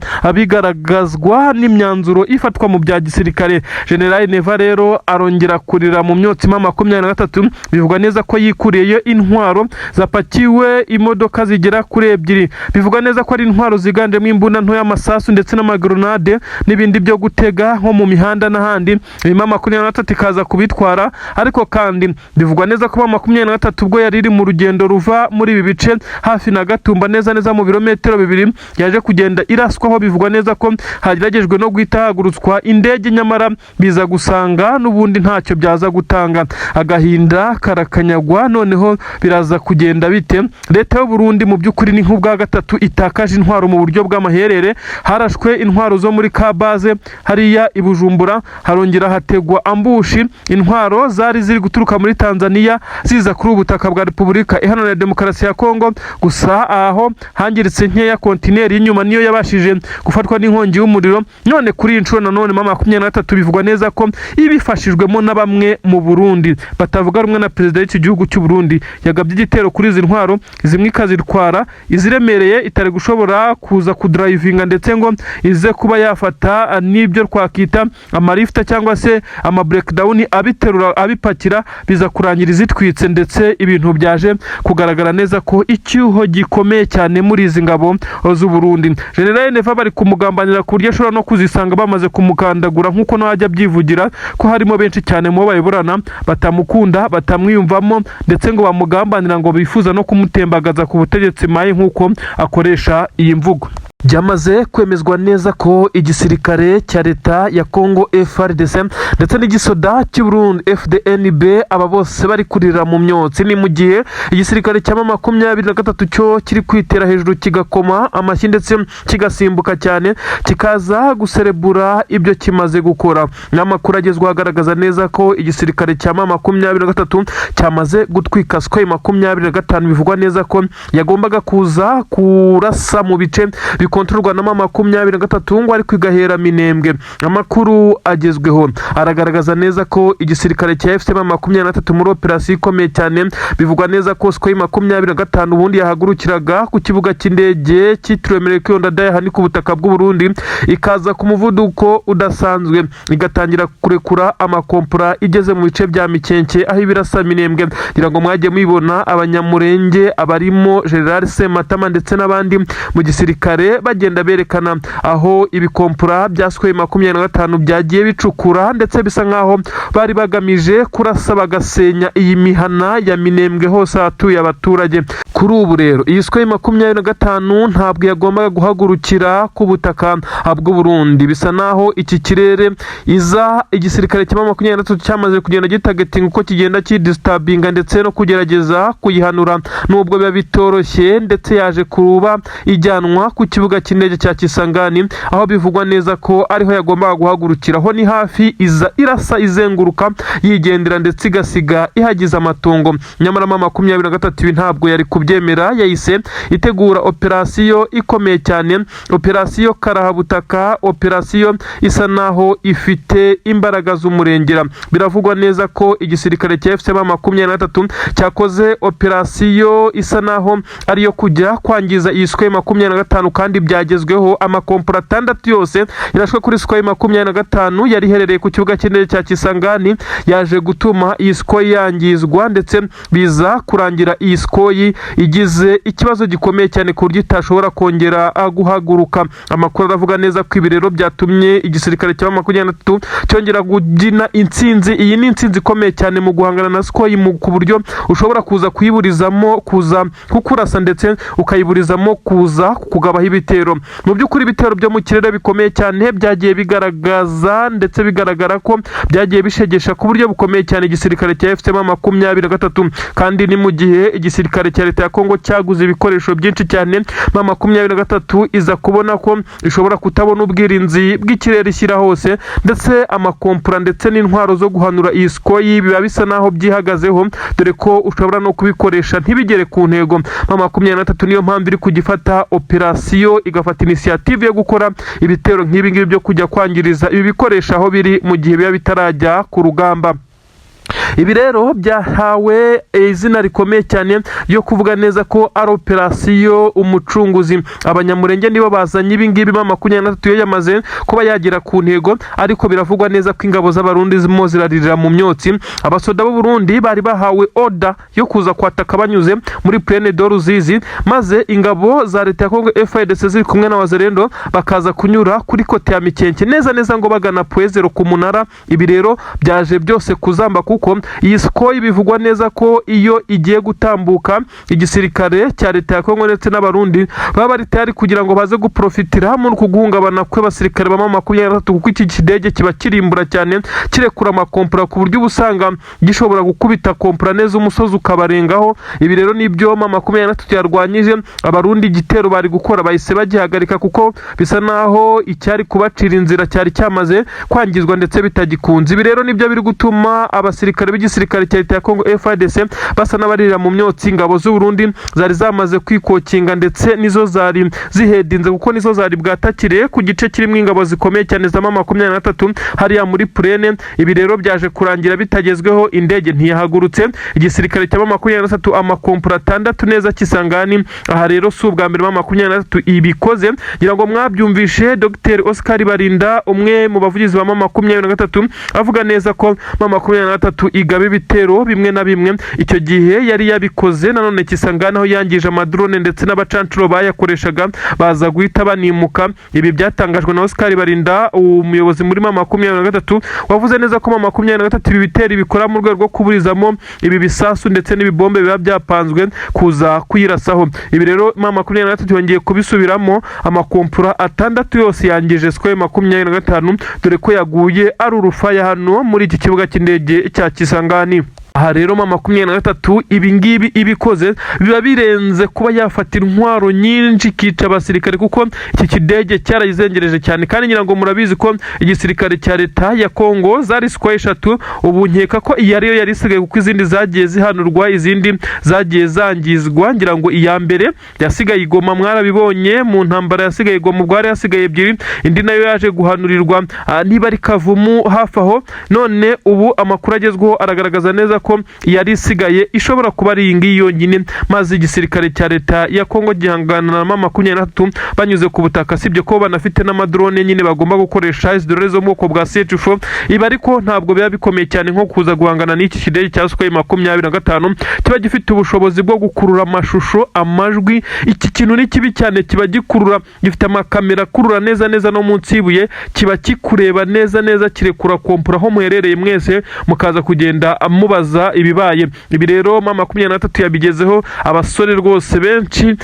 abigaragazwa n'imyanzuro ifatwa mu bya gisirikare. General Neva rero arongera kurira mu myotsi M23. Bivugwa neza ko yikuriyeyo intwaro zapakiwe imodoka zigera kuri 2. Bivugwa neza ko ari intwaro ziganjemo imbunda nto y'amasasu ndetse n'amagrenade n'ibindi byo gutega nko mu mihanda n'ahandi. M23 ikaza kubitwara, ariko kandi bivugwa neza ko M23 ubwo yari iri mu rugendo ruva muri ibi bice hafi na Gatumba neza mu birometero 2 yaje kugenda iraswaho. Bivugwa neza ko hageragejwe no guhita hagurutswa indege, nyamara biza gusanga n'ubundi ntacyo byaza gutanga. Agahinda karakanyagwa. Noneho biraza kugenda bite? Leta y'u Burundi mu by'ukuri ni nk'ubwa gatatu itakaje intwaro mu buryo bw'amaherere. Harashwe intwaro zo muri Kabaze hariya i Bujumbura, harongera hategwa ambushi. Intwaro zari ziri guturuka muri Tanzania ziza kuri ubutaka bwa Repubulika Iharanira Demokarasi ya Kongo, gusa aho hangiritse nkeya. Kontineri y'inyuma niyo yabashije gufatwa n'inkongi y'umuriro. None kuri inshuro nanone M23 bivugwa neza ko ibifashijwemo na bamwe mu Burundi batavuga rumwe na perezida w'iki gihugu cy'u Burundi yagabye igitero kuri izi ntwaro, zimwe ikazitwara iziremereye itari gushobora kuza kudrivinga, ndetse ngo ize kuba yafata n'ibyo twakita amarifta cyangwa se ama breakdown abiterura abipakira, biza kurangira izitwitse. Ndetse ibintu byaje kugaragara neza ko icyuho gikomeye cyane muri izi ngabo z'u Burundi. General Neva bari kumugambanira ku buryo ashobora no kuzisanga bamaze kumukandagura, nk'uko naho ajya byivugira ko harimo benshi cyane mu bayoborana batamukunda batamwiyumvamo, ndetse ngo bamugambanira ngo bifuza no kumutembagaza ku butegetsi maye nk'uko akoresha iyi mvugo. byamaze kwemezwa neza ko igisirikare cya leta ya Congo FARDC ndetse n'igisoda cy'u Burundi FDNB aba bose bari kurira mu myotsi. Ni mu gihe igisirikare cya 23 cyo kiri kwitera hejuru kigakoma amashyi ndetse kigasimbuka cyane kikaza guserebura ibyo kimaze gukora. N'amakuru agezweho agaragaza neza ko igisirikare cya 23 cyamaze gutwika Sukhoi 25 bivugwa neza ko yagombaga kuza kurasa mu bice bikontorwa na 23 ngo ari kwigahera Minembwe. Amakuru agezweho aragaragaza neza ko igisirikare cya FC 23 muri operasiyo ikomeye cyane bivugwa neza ko Sukhoi 25 ubundi yahagurukiraga ku kibuga cy'indege cyitiriwe Ndadaye hani ku butaka bw'u Burundi ikaza ku muvuduko udasanzwe igatangira kurekura amakompora igeze mu bice bya Mikenke aho ibirasa Minembwe. Ngira ngo mwagiye mubibona abanyamurenge abarimo General Sematama ndetse n'abandi mu gisirikare bagenda berekana aho ibikompora bya Sukhoi 25 byagiye bicukura ndetse bisa nkaho bari bagamije kurasa bagasenya iyi mihana ya Minembwe hose hatuye abaturage. Kuri ubu rero iyi Sukhoi 25 ntabwo yagombaga guhagurukira ku butaka bw'u Burundi. Bisa naho iki kirere iza igisirikare cya 23 cyamaze kugenda gitagetinga uko kigenda kidisturbinga ndetse no kugerageza kuyihanura nubwo biba bitoroshye, ndetse yaje kuruba ijyanwa ku kibuga cy'indege cya Kisangani aho bivugwa neza ko ariho yagombaga guhagurukira. Ho ni hafi iza irasa izenguruka yigendera ndetse igasiga ihagize amatongo. Nyamara 23 ibi ntabwo yari kubyemera, yahise itegura operasiyo ikomeye cyane, operasiyo karahabutaka, operasiyo isa naho ifite imbaraga z'umurengera. Biravugwa neza ko igisirikare cya FC 23 cyakoze operasiyo isa naho ariyo kujya kwangiza iyi Sukhoi 25 kandi byagezweho. Amakompora 6 yose irashwe kuri Sukhoi 25 yari herereye ku kibuga cy'indege cya Kisangani yaje gutuma iyi Sukhoi yangizwa ndetse biza kurangira iyi Sukhoi igize ikibazo gikomeye cyane ku buryo itashobora kongera guhaguruka. Amakuru aravuga neza ko ibi rero byatumye igisirikare cya 23 cyongera kugina intsinzi. Iyi ni intsinzi ikomeye cyane mu guhangana na Sukhoi ku buryo ushobora kuza kuyiburizamo kuza kukurasa ndetse ukayiburizamo kuza kugabaho ibitero. Mu by'ukuri ibitero byo mu kirere bikomeye cyane byagiye bigaragaza ndetse bigaragara ko byagiye bishegesha ku buryo bukomeye cyane igisirikare cya FC 23 kandi ni mu gihe igisirikare cya leta ya Congo cyaguze ibikoresho byinshi cyane. 23 iza kubona ko ishobora kutabona ubwirinzi bw'ikirere ishyira hose ndetse amakompura ndetse n'intwaro zo guhanura iyi Sukhoi biba bisa naho byihagazeho, dore ko ushobora no kubikoresha ntibigere ku ntego. 23 niyo mpamvu iri kugifata operasiyo igafata initiative yo gukora ibitero nk'ibi ngibi byo kujya kwangiriza ibi bikoresho aho biri mu gihe biba bitarajya ku rugamba. Ibi rero byahawe izina rikomeye cyane yo kuvuga neza ko ari operasiyo umucunguzi. Abanyamurenge nibo bazanye ibi ngibi 23 yamaze kuba yagera ku ntego, ariko biravugwa neza ko ingabo z'abarundi zimo ziraririra mu myotsi. Abasoda b'u Burundi bari bahawe order yo kuza kwataka banyuze muri Plaine de Ruzizi, maze ingabo za leta ya Congo FARDC ziri kumwe na Wazalendo bakaza kunyura kuri kote ya Mikenke neza ngo bagana Puezero ku munara. Ibi rero byaje byose kuzamba kuko iyi Sukhoi bivugwa neza ko iyo igiye gutambuka igisirikare cya leta ya Congo ndetse n'abarundi baba bari tayari kugira ngo baze guprofitira mu kuguhungabana kw'abasirikare ba 23 kuko iki kidege kiba kirimbura cyane kirekura amakompora ku buryo ubusanga gishobora gukubita kompora neza umusozi ukabarengaho. Ibi rero nibyo 23 yarwanyije. Abarundi igitero bari gukora bahise bagihagarika kuko bisa naho icyari kubacira inzira cyari cyamaze kwangizwa ndetse bitagikunze. Ibi rero nibyo biri gutuma abasirikare b'igisirikare cya leta ya Congo FARDC basa n'abarira mu myotsi. Ingabo z'u Burundi zari zamaze kwikokinga ndetse nizo zari zihedinze kuko nizo zari bwatakire ku gice kirimo ingabo zikomeye cyane za 23 hariya muri Plaine. Ibi rero byaje kurangira bitagezweho, indege ntiyahagurutse. Igisirikare cya 23 amakompura 6 neza Kisangani. Aha rero si ubwa mbere 23 ibikoze, ngira ngo mwabyumvishe. Dr Oscar Barinda umwe mu bavugizi ba 23 avuga neza ko 23 igaba ibitero bimwe na bimwe. Icyo gihe yari yabikoze nanone Kisangani aho yangije amadrone ndetse n'abacancuro bayakoreshaga baza guhita banimuka. Ibi byatangajwe na Oscar Barinda, umuyobozi muri M23, wavuze neza ko M23 ibi bitero bikora mu rwego rwo kuburizamo ibi bisasu ndetse n'ibibombe biba byapanzwe kuza kuyirasaho. Ibi rero M23 yongeye kubisubiramo, amakompura 6 yose yangije SCOE 25 dore ko yaguye ari urufaya hano muri iki kibuga cy'indege cya Kisangani. Aha rero M23 ibi ngibi ibikoze biba birenze kuba yafatira intwaro nyinshi kica abasirikare, kuko iki kidege cyarayizengereje cyane. Kandi ngira ngo murabizi ko igisirikare cya leta ya Kongo zari SCOE 3, ubu nkeka ko iyi ariyo yari isigaye kuko izindi zagiye zihanurwa, izindi zagiye zangizwa. Ngira ngo iya mbere yasigaye Igoma, mwarabibonye mu ntambara yasigaye Igoma bwari yasigaye 2, indi nayo yaje guhanurirwa niba ari Kavumu hafi aho. None ubu amakuru agezweho aragaragaza neza ko yari isigaye ishobora kuba ari iyi yonyine, maze igisirikare cya leta ya Kongo gihangana na M23 banyuze ku butaka. Sibyo ko banafite n'amadrone nyine bagomba gukoresha izi drone zo mu bwoko bwa CH4. Ibi ariko ntabwo biba bikomeye cyane nko kuza guhangana n'iki kidege cya SCOE 25 kiba gifite ubushobozi bwo gukurura amashusho, amajwi. Iki kintu ni kibi cyane, kiba gikurura, gifite amakamera kurura neza neza no munsi yibuye, kiba kikureba neza neza, kirekura kompura aho muherereye mwese mukaza kugenda amubaza ibibaye. Ibi rero M23 yabigezeho, abasore rwose benshi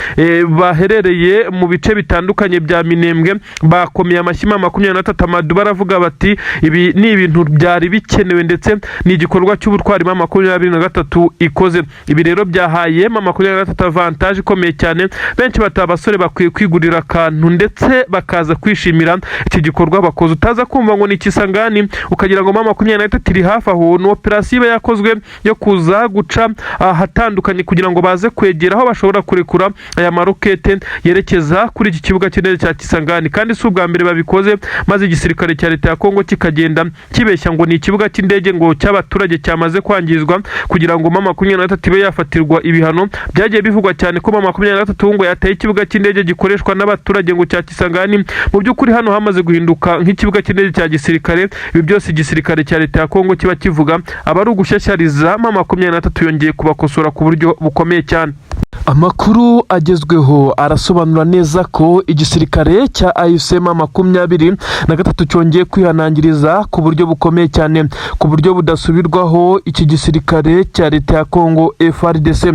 baherereye mu bice bitandukanye bya Minembwe bakomeye amashyi M23 amadu, baravuga bati ibi ni ibintu byari bikenewe ndetse ni igikorwa cy'ubutwari M23 ikoze. Ibi rero byahaye M23 avantage ikomeye cyane. Benshi batabasore bakwiye kwigurira akantu ndetse bakaza kwishimira iki gikorwa bakoze. Utaza kumva ngo ni Kisangani ukagira ngo M23 iri hafi aho, no operasiyo yakozwe yo kuza guca ahatandukanye kugira ngo baze kwegera aho bashobora kurekura aya marokete yerekeza kuri iki kibuga cy'indege cya Kisangani. Kandi si ubwa mbere babikoze, maze igisirikare cya leta ya Kongo kikagenda kibeshya ngo ni ikibuga cy'indege ngo cy'abaturage cyamaze kwangizwa kugira ngo M23 ibe yafatirwa ibihano. Byagiye bivugwa cyane ko M23 ngo yataye ikibuga cy'indege gikoreshwa n'abaturage ngo cya Kisangani. Mu by'ukuri hano hamaze guhinduka nk'ikibuga cy'indege cya gisirikare. Ibi byose igisirikare cya leta ya Kongo kiba kivuga aba ari ugushyashyariza M23 yongeye kubakosora ku buryo bukomeye cyane. Amakuru agezweho arasobanura neza ko igisirikare cya AFCM 23 cyongeye kwihanangiriza ku buryo bukomeye cyane, ku buryo budasubirwaho iki gisirikare cya leta ya Kongo FARDC.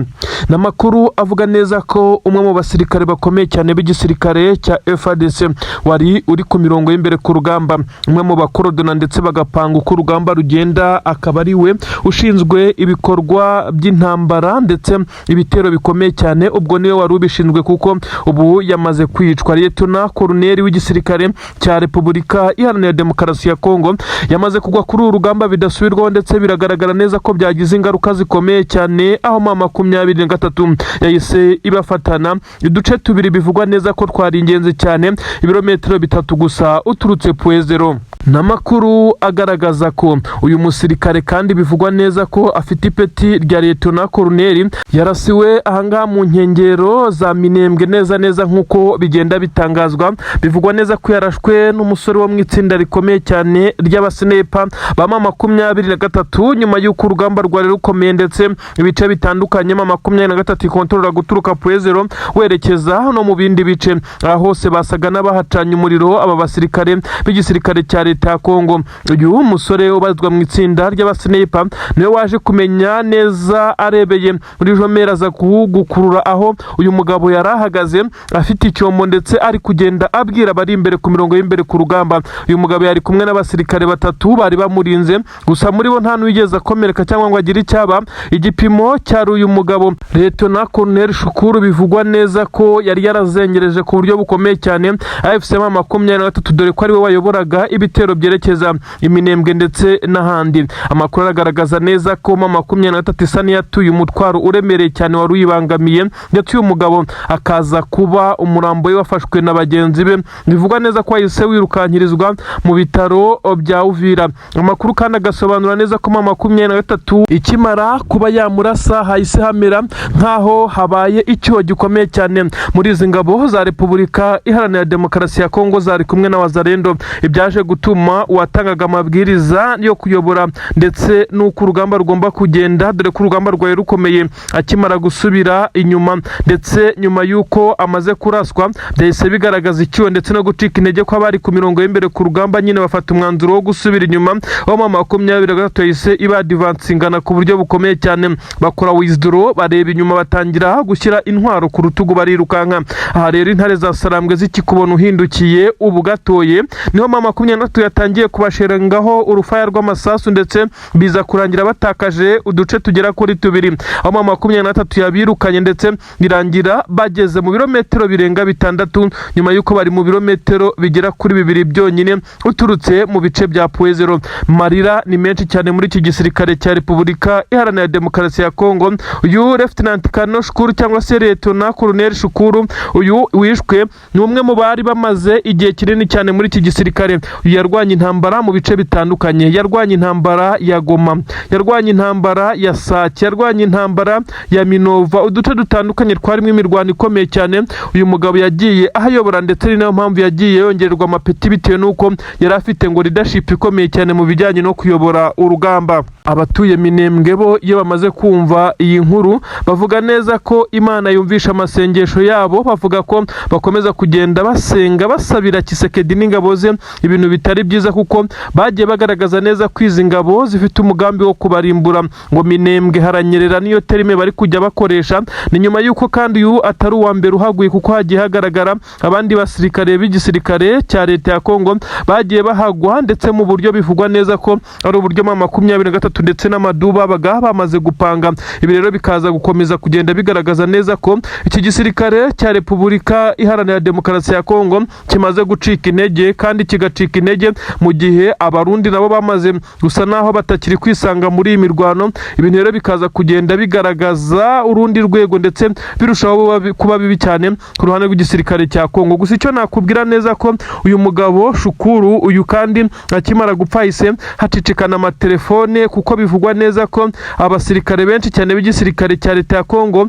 Namakuru avuga neza ko umwe mu basirikare bakomeye cyane b'igisirikare cya FARDC wari uri ku mirongo y'imbere ku rugamba, umwe mu bakorodona ndetse bagapanga uko urugamba rugenda, akaba ari we ushinzwe ibikorwa by'intambara ndetse ibitero bikomeye cyane. Ubwo niwe wari ubishinzwe kuko ubu yamaze kwicwa. Lieutenant Colonel w'igisirikare cya Repubulika Iharanira Demokarasi ya Kongo yamaze kugwa kuri uru rugamba bidasubirwaho, ndetse biragaragara neza ko byagize ingaruka zikomeye cyane, aho M23 yahise ibafatana uduce 2 bivugwa neza ko twari ingenzi cyane, ibirometero 3 gusa uturutse Puezero. Namakuru agaragaza ko uyu musirikare kandi bivugwa neza ko afite ipeti rya Lieutenant Colonel yarasiwe ahangaha mu nkengero za Minembwe neza neza nk'uko bigenda bitangazwa. Bivugwa neza ko yarashwe n'umusore wo mu itsinda rikomeye cyane ry'abasenepa ba M23 nyuma y'uko urugamba rwari rukomeye ndetse ibice bitandukanye M23 ikontorora guturuka Puezero werekeza no mu bindi bice. Hose basaga n'abahacanye umuriro aba basirikare b'igisirikare cya leta ya Kongo. Uyu musore ubazwa mu itsinda ry'abasenepa niwe waje kumenya neza arebeye muri jomera za gukurura aho uyu mugabo yarahagaze afite icyombo ndetse ari kugenda abwira bari imbere ku mirongo y'imbere ku rugamba. Uyu mugabo yari kumwe n'abasirikare 3 bari bamurinze, gusa muri bo nta n'uwigeze akomereka cyangwa ngo agire icyaba. Igipimo cyari uyu mugabo Lieutenant Colonel Shukuru bivugwa neza ko yari yarazengereje ku buryo bukomeye cyane AFCM 23 dore ko ari we wayoboraga ibitero byerekeza Iminembwe ndetse n'ahandi. Amakuru aragaragaza neza ko M23 isa n'iyatuye umutwaro uremereye cyane wari uyibangamiye, ndetse uyu mugabo akaza kuba umurambo we wafashwe na bagenzi be. Bivugwa neza ko yahise wirukankirizwa mu bitaro bya Uvira. Amakuru kandi agasobanura neza ko M23 ikimara kuba yamurasa hahise hamera nkaho habaye icyo gikomeye cyane muri izi ngabo za Repubulika Iharanira Demokarasi ya Kongo zari kumwe na Wazalendo. Ibyaje gutuma uwatangaga amabwiriza yo kuyobora ndetse n'uko urugamba rugomba kugenda, dore ko urugamba rwawe rukomeye, akimara gusubira inyuma ndetse nyuma y'uko amaze kuraswa byahise bigaragaza icyuho ndetse no gucika intege ko abari ku mirongo y'imbere ku rugamba nyine bafata umwanzuro wo gusubira inyuma, aho mu 23 yahise ibadivansingana ku buryo bukomeye cyane, bakora withdraw, bareba inyuma, batangira gushyira intwaro ku rutugu barirukanka. Aha rero intare za Sarambwe zikikubona uhindukiye ubu gatoye, niho mu 23 yatangiye kubasherengaho urufaya rw'amasasu ndetse biza kurangira batakaje uduce tugera kuri 2, aho mu 23 yabirukanye ndetse birangira bageze mu birometero birenga 6 nyuma y'uko bari mu birometero bigera kuri 2 byonyine uturutse mu bice bya Puezero. Marira ni menshi cyane muri iki gisirikare cya Repubulika Iharanira Demokarasi ya Kongo. Uyu Lieutenant Colonel Shukuru cyangwa se Lieutenant Colonel Shukuru, uyu wishwe ni umwe mu bari bamaze igihe kinini cyane muri iki gisirikare. Uyu yarwanye intambara mu bice bitandukanye, yarwanye intambara ya Goma, yarwanye intambara ya Sake, yarwanye intambara ya Minova, uduce dutandukanye twarimo imirwano ikomeye cyane. Uyu mugabo yagiye ahayobora ndetse ni nayo mpamvu yagiye yongererwa amapeti bitewe n'uko yari afite ngo leadership ikomeye cyane mu bijyanye no kuyobora urugamba. Abatuye Minembwe bo iyo bamaze kumva iyi nkuru bavuga neza ko Imana yumvisha amasengesho yabo, bavuga ko bakomeza kugenda basenga basabira Kisekedi n'ingabo ze ibintu bitari byiza, kuko bagiye bagaragaza neza ko izi ngabo zifite umugambi wo kubarimbura. Ngo Minembwe haranyerera niyo terime bari kujya bakoresha, ni nyuma y'uko kandi uyu atari uwa mbere uhaguye, kuko hagiye hagaragara abandi basirikare b'igisirikare cya leta ya Kongo bagiye bahagwa, ndetse mu buryo bivugwa neza ko ari uburyo mu 23 ndetse n'amaduba baga bamaze gupanga. Ibi rero bikaza gukomeza kugenda bigaragaza neza ko iki gisirikare cya Repubulika Iharanira Demokarasi ya Kongo kimaze gucika intege, kandi kigacika intege mu gihe abarundi nabo bamaze gusa naho batakiri kwisanga muri iyi mirwano. Ibintu rero bikaza kugenda bigaragaza urundi rwego ndetse birushaho kuba bibi cyane ku ruhande rw'igisirikare cya Kongo. Gusa icyo nakubwira neza ko uyu mugabo Shukuru, uyu kandi akimara gupfa hise hacicikana amatelefone, kuko bivugwa neza ko abasirikare benshi cyane b'igisirikare cya leta ya Kongo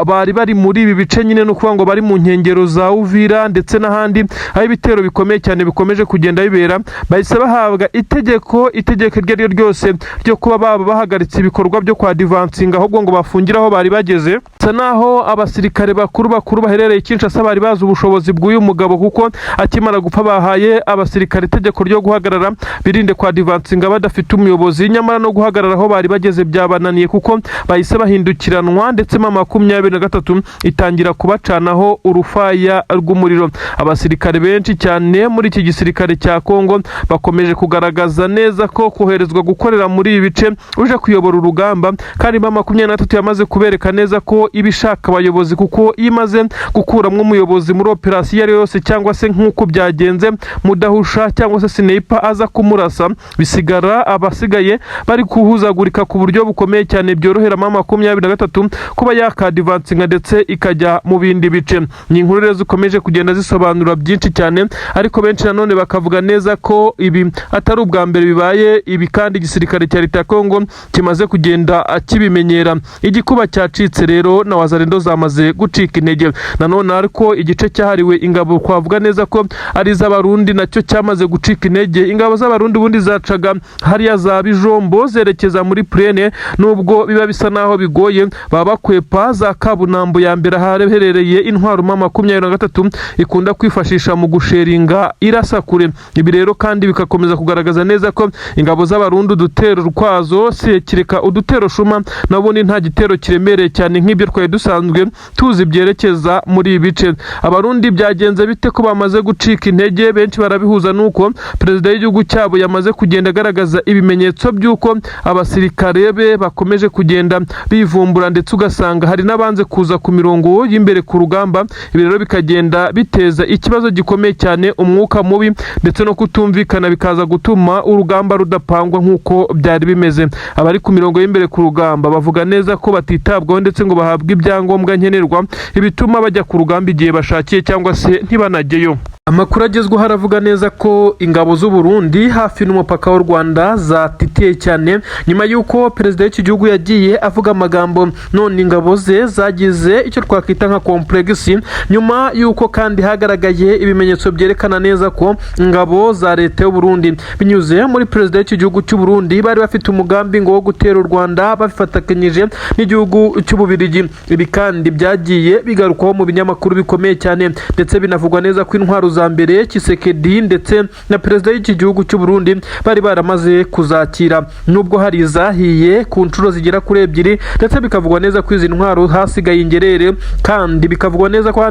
bari bari muri ibi bice nyine, no kuvuga ngo bari mu nkengero za Uvira ndetse n'ahandi aho ibitero bikomeye cyane bikomeje kugenda bibera. Bahise bahabwa itegeko iryo ari ryo ryose ryo kuba baba bahagaritse ibikorwa byo kwa divansinga, ahubwo ngo bafungire aho bari bageze. Sa naho abasirikare bakuru baherereye Kinshasa bari bazi ubushobozi bw'uyu mugabo, kuko akimara gupfa bahaye abasirikare itegeko ryo guhagarara birinde kwa divansinga badafite umuyobozi. Nyamara no guhagarara aho bari bageze byabananiye, kuko bahise bahindukiranwa ndetse mu 23 itangira kubacanaho urufaya rw'umuriro. Abasirikare benshi cyane muri iki gisirikare cya Kongo bakomeje kugaragaza neza ko koherezwa gukorera muri ibi bice uje kuyobora urugamba, kandi mu 23 yamaze kubereka neza ko ibishaka abayobozi, kuko imaze gukuramo umuyobozi muri operasiyo yari yose, cyangwa se nk'uko byagenze Mudahusha cyangwa se Sniper aza kumurasa, bisigara abasigaye bari kuhuzagurika ku buryo bukomeye cyane byorohera mu 23 kuba yakadivansinga ndetse ikajya mu bindi bice. Ni inkuru rero zikomeje kugenda zisobanura byinshi cyane, ariko benshi nanone bakavuga neza ko ibi atari ubwa mbere bibaye ibi, kandi igisirikare cya leta ya Kongo kimaze kugenda kibimenyera. Igikuba cyacitse rero na wazarendo zamaze gucika intege. Nanone ariko igice cyahariwe ingabo kwavuga neza ko ari iz'abarundi nacyo cyamaze gucika intege. Ingabo z'abarundi bundi zacaga hariya za Bijombo zerekeza muri Plene, nubwo biba bisa naho bigoye, baba bakwepa za Kabunambo ya mbere hareherereye intwaro mu 23 ikunda kwifashisha mu gusheringa irasakure. Ibi rero kandi bikakomeza kugaragaza neza ko ingabo z'abarundi udutero rukwazo kireka udutero shuma nabundi nta gitero kiremereye cyane nk'ibyo twari dusanzwe tuzi byerekeza muri ibice. Abarundi byagenze bite ko bamaze gucika intege? Benshi barabihuza nuko perezida w'igihugu cyabo yamaze kugenda agaragaza ibimenyetso by'uko abasirikare be bakomeje kugenda bivumbura, ndetse ugasanga hari n'abanze kuza ku mirongo y'imbere ku rugamba. Ibi rero bikagenda biteza ikibazo gikomeye cyane, umwuka mubi ndetse no kutumvikana, bikaza gutuma urugamba rudapangwa nk'uko byari bimeze. Abari ku mirongo y'imbere ku rugamba bavuga neza ko batitabwaho ndetse ngo bahabwe ibyangombwa nkenerwa ibituma bajya ku rugamba igihe bashakiye, cyangwa se ntibanageyo. Amakuru agezweho haravuga neza ko ingabo z'u Burundi hafi n'umupaka w'u Rwanda zatitiye cyane nyuma y'uko perezida w'iki gihugu yagiye avuga amagambo none ingabo ze zagize icyo twakwita nka komplexi nyuma y'uko kandi hagaragaye ibimenyetso byerekana neza ko ingabo za leta y'u Burundi binyuze muri perezida w'iki gihugu cy'u Burundi bari bafite umugambi ngo wo gutera u Rwanda babifatakanyije n'igihugu cy'Ububiligi. Ibi kandi byagiye bigarukwaho mu binyamakuru bikomeye cyane ndetse binavugwa neza ko intwaro za mbere Tshisekedi ndetse na perezida w'iki gihugu cy'u Burundi bari baramaze kuzakira, nubwo hari izahiye ku nshuro zigera kuri ebyiri ndetse bikavugwa neza ko izi ntwaro hasigaye ingerere, kandi bikavugwa neza ko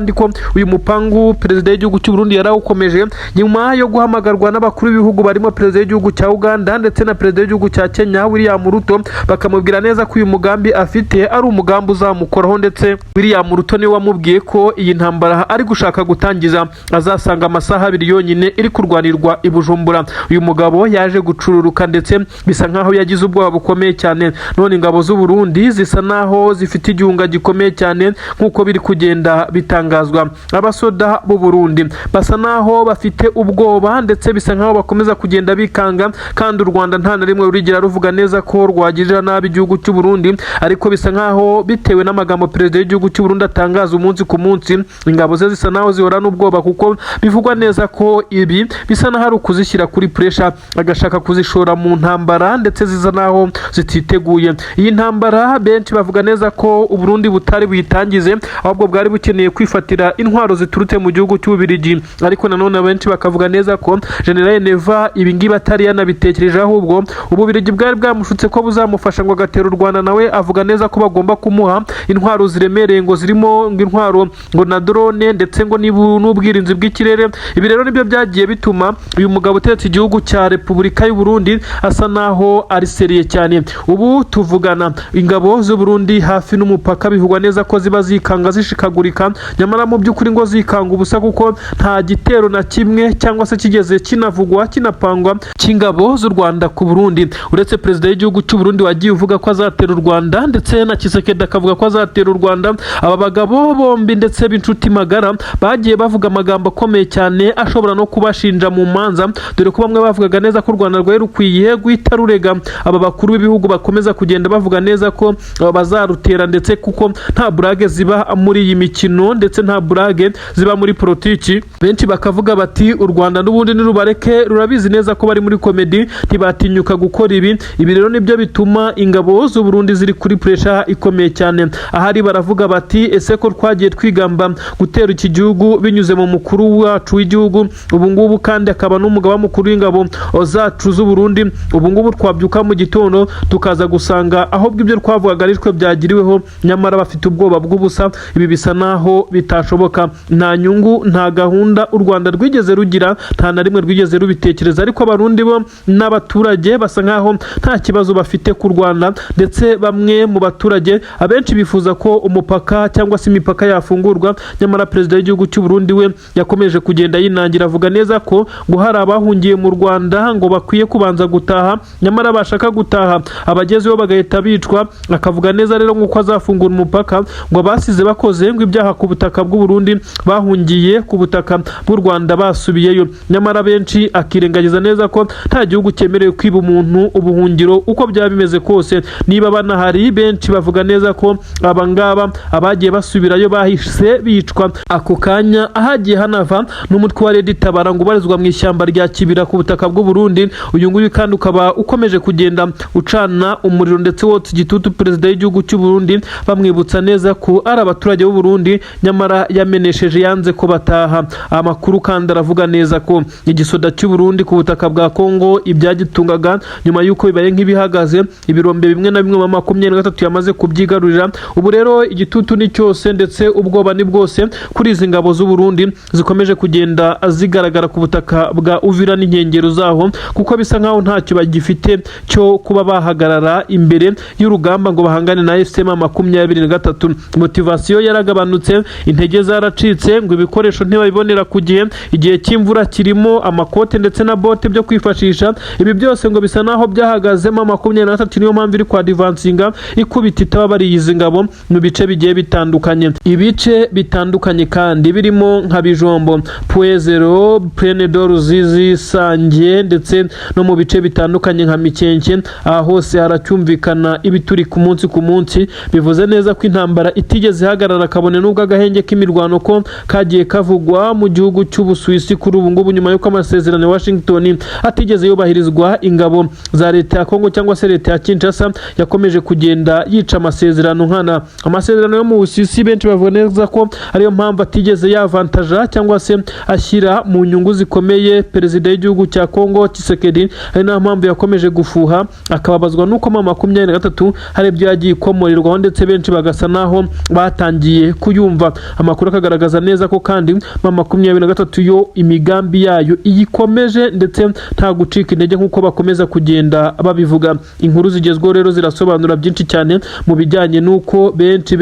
uyu mupangu perezida w'igihugu cy'u Burundi yarawukomeje nyuma yo guhamagarwa n'abakuru b'ibihugu barimo perezida w'igihugu cya Uganda ndetse na perezida w'igihugu cya Kenya William Ruto, bakamubwira neza ko uyu mugambi afite ari umugambi uzamukoraho, ndetse William Ruto niwe wamubwiye ko iyi ntambara ari gushaka gutangiza azasanga amasaha abiri yonyine iri kurwanirwa i Bujumbura. Uyu mugabo yaje gucururuka ndetse bisa nkaho yagize ubwoba bukomeye cyane. None ingabo z'u Burundi zisa naho zifite igihunga gikomeye cyane nkuko biri kugenda bitangazwa. Abasoda b'u Burundi basa naho bafite ubwoba ndetse bisa nkaho bakomeza kugenda bikanga, kandi u Rwanda nta na rimwe rurigira ruvuga neza ko rwagirira nabi igihugu cy'u Burundi, ariko bisa nkaho bitewe n'amagambo perezida w'igihugu cy'u Burundi atangaza umunsi ku munsi, ingabo ze zisa naho zihorana ubwoba kuko bivugwa neza ko ibi bisa naho ari ukuzishyira kuri pressure, agashaka kuzishora mu ntambara ndetse ziza naho zititeguye. Iyi ntambara benshi bavuga neza ko u Burundi butari buyitangize, ahubwo bwari bukeneye kwifatira intwaro ziturutse mu gihugu cy'Ububiligi, ariko nanone benshi bakavuga neza ko General Neva ibi ngibi atari yanabitekereje, ahubwo Ububiligi bwari bwamushutse ko buzamufasha ngo agatera u Rwanda. Nawe avuga neza ko bagomba kumuha intwaro ziremereye ngo zirimo intwaro ngo na drone ndetse ngo n'ubwirinzi bw'ikirere. Ibi rero nibyo byagiye bituma uyu mugabo uteretse igihugu cya Repubulika y'u Burundi asa naho ari seriye cyane. Ubu tuvugana ingabo z'u Burundi hafi n'umupaka bivugwa neza ko ziba zikanga zishikagurika, nyamara mu by'ukuri ngo zikanga ubusa kuko nta gitero na kimwe cyangwa se kigeze kinavugwa kinapangwa cy'ingabo z'u Rwanda ku Burundi, uretse perezida w'igihugu cy'u Burundi wagiye uvuga ko azatera u Rwanda ndetse na Tshisekedi akavuga ko azatera u Rwanda. Aba bagabo bombi ndetse b'inshuti magara bagiye bavuga amagambo akomeye cyane ashobora no kubashinja mu manza, dore ko bamwe bavugaga neza ko u Rwanda rwari rukwiye guhita rurega aba bakuru b'ibihugu bakomeza kugenda bavuga neza ko bazarutera, ndetse kuko nta burage ziba muri iyi mikino ndetse nta burage ziba muri politiki. Benshi bakavuga bati u Rwanda n'ubundi nirubareke, rurabizi neza ko bari muri komedi ntibatinyuka gukora ibi. Ibi rero nibyo bituma ingabo z'u Burundi ziri kuri pressure ikomeye cyane. Ahari baravuga bati ese ko twagiye twigamba gutera iki gihugu binyuze mu mukuru wacu w'igihugu, ubu ngubu kandi akaba n'umugaba mukuru w'ingabo zacu z'u Burundi, ubu ngubu twabyuka mu gitondo tukaza gusanga ahubwo ibyo twavugaga ari twe byagiriweho, nyamara bafite ubwoba bw'ubusa. Ibi bisa naho bitashoboka, nta nyungu nta gahunda u Rwanda rwigeze rugira, nta na rimwe rwigeze rubitekereza, ariko abarundi bo n'abaturage basa nkaho nta kibazo bafite ku Rwanda, ndetse bamwe mu baturage abenshi bifuza ko umupaka cyangwa se imipaka yafungurwa, nyamara perezida w'igihugu cy'u Burundi we yakomeje kugenda yinangira avuga neza ko ngo hari abahungiye mu Rwanda ngo bakwiye kubanza gutaha, nyamara bashaka gutaha abagezeho bagahita bicwa. Akavuga neza rero nk'uko azafungura umupaka ngo abasize bakoze ngo ibyaha ku butaka bw'u Burundi bahungiye ku butaka bw'u Rwanda basubiyeyo, nyamara benshi akirengagiza neza ko nta gihugu cyemerewe kwiba umuntu ubuhungiro uko byaba bimeze kose. Niba banahari benshi bavuga neza ko abangaba abagiye basubirayo bahise bicwa ako kanya. Ahagiye hanava n'umutwe wa Red Tabara ngo ubarizwa mu ishyamba rya Kibira ku butaka bw'u Burundi. Uyu nguyu kandi ukaba ukomeje kugenda ucana umuriro ndetse wotsa igitutu perezida w'igihugu cy'u Burundi, bamwibutsa neza ko ari abaturage b'u Burundi, nyamara yamenesheje yanze ko bataha. Amakuru kandi aravuga neza ko igisoda cy'u Burundi ku butaka bwa Kongo ibyagitungaga nyuma y'uko bibaye nk'ibihagaze, ibirombe bimwe na bimwe mu 23 yamaze kubyigarurira. Ubu rero igitutu ni cyose ndetse ubwoba ni bwose kuri izi ngabo z'u Burundi zikomeje kugenda zigaragara ku butaka bwa Uvira n'inkengero zaho, kuko bisa nkaho ntacyo bagifite cyo kuba bahagarara imbere y'urugamba ngo bahangane na M23. Motivation yaragabanutse, intege zaracitse, ngo ibikoresho ntibabibonera ku igihe cy'imvura kirimo amakote ndetse na bote byo kwifashisha. Ibi byose ngo bisa naho byahagazemo 23, niyo mpamvu iri kwa advancinga ikubita itababariye izi ngabo mu bice bigiye bitandukanye. Ibice bitandukanye kandi birimo nka Bijombo, Puezero, Plaine de Ruzizi, Sange ndetse no mu bice bitandukanye nka Mikenke. Aha hose haracyumvikana ibituri ku munsi bivuze neza ko intambara itigeze ihagarara, kabone n'ubwo agahenge k'imirwano ko kagiye kavugwa mu gihugu cy'Ubusuwisi kuri ubu ngubu nyuma y'uko amasezerano ya Washington atigeze yubahirizwa. Ingabo za leta ya Kongo cyangwa se leta ya Kinshasa yakomeje kugenda yica amasezerano nkana. Amasezerano yo mu Busuwisi benshi bavuga neza ko ariyo mpamvu atigeze yavantaja cyangwa se ashyira mu nyungu zikomeye perezida w'igihugu cya Kongo Tshisekedi, ari nayo mpamvu yakomeje gufuha akababazwa nuko M23 hari ibyo yagiye komorerwaho ndetse benshi bagasa naho batangiye kuyumva. Amakuru akagaragaza neza ko kandi M23 yo imigambi yayo iyikomeje ndetse nta gucika intege nk'uko bakomeza kugenda babivuga. Inkuru zigezweho rero zirasobanura byinshi cyane mu bijyanye n'uko benshi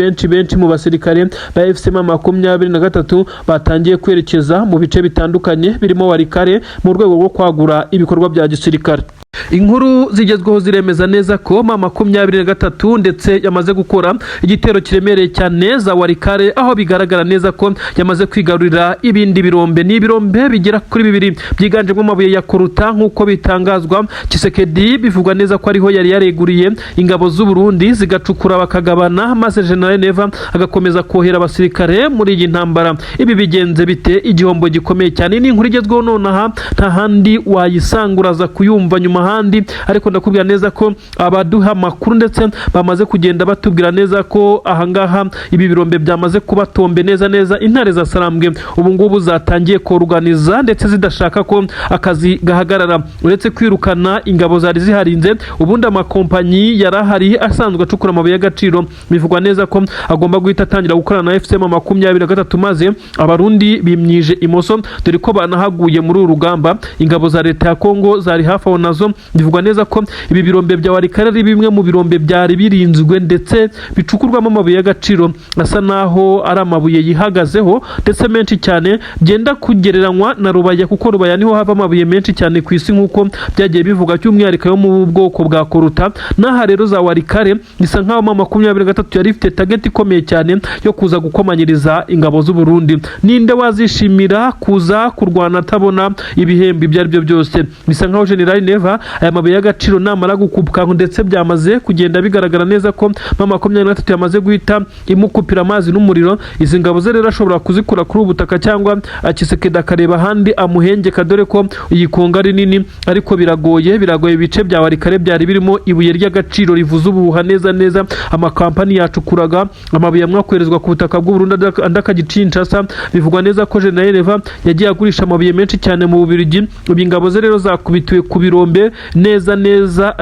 mu basirikare ba M23 batangiye kwerekeza mu bice bitandukanye birimo Walikale mu rwego rwo kwagura ibikorwa bya gisirikare. Inkuru zigezweho ziremeza neza ko M23 ndetse yamaze gukora igitero kiremereye cyane za Walikale, aho bigaragara neza ko yamaze kwigarurira ibindi birombe. Ni ibirombe bigera kuri 2 byiganjemo amabuye ya koruta nk'uko bitangazwa. Tshisekedi bivugwa neza ko ariho yari yareguriye ingabo z'u Burundi zigacukura bakagabana, maze General Neva agakomeza kohera abasirikare muri iyi ntambara. Ibi bigenze bite? Igihombo gikomeye cyane. Ni inkuru igezweho nonaha nta handi wayisanguraza kuyumva nyuma handi, ariko ndakubwira neza ko abaduha makuru ndetse bamaze kugenda batubwira neza ko ahangaha ibi birombe byamaze kuba tombe neza. Intare za Sarambwe ubu ngubu zatangiye koruganiza ndetse zidashaka ko akazi gahagarara, uretse kwirukana ingabo zari ziharinze. Ubundi amakompanyi yarahari asanzwe acukura amabuye y'agaciro, bivugwa neza ko agomba guhita atangira gukorana na M23 maze abarundi bimyije imoso, dore ko banahaguye muri uru rugamba. Ingabo za leta ya Kongo zari hafi aho nazo. Bivugwa neza ko ibi birombe bya Walikale ari bimwe mu birombe byari birinzwe ndetse bicukurwamo amabuye y'agaciro asa naho ari amabuye yihagazeho ndetse menshi cyane, byenda kugereranywa na Rubaya, kuko Rubaya niho hava amabuye menshi cyane ku isi nk'uko byagiye bivuga, cy'umwihariko yo mu bwoko bwa koruta. N'aha rero za Walikale bisa nkaho M23 yari ifite target ikomeye cyane yo kuza gukomanyiriza ingabo z'u Burundi. Ninde wazishimira kuza kurwana atabona ibihembo ibyo ari byo byose? Bisa nkaho General Neva aya mabuye y'agaciro namara gukupka ndetse byamaze kugenda bigaragara neza ko M23 yamaze guhita imukupira amazi n'umuriro. Izi ngabo ze rero ashobora kuzikura kuri ubutaka cyangwa Tshisekedi akareba handi amuhengeka, dore ko iyi konga ari nini, ariko biragoye ibice bya Walikale byari birimo ibuye ry'agaciro rivuza ubuhuha neza. Amakampani yacukuraga amabuye amwakwerezwa ku butaka bw'u Burundi andakagicinshasa. Bivugwa neza ko General Neva yagiye agurisha amabuye menshi cyane mu Bubiligi. Ingabo ze rero zakubitiwe ku birombe neza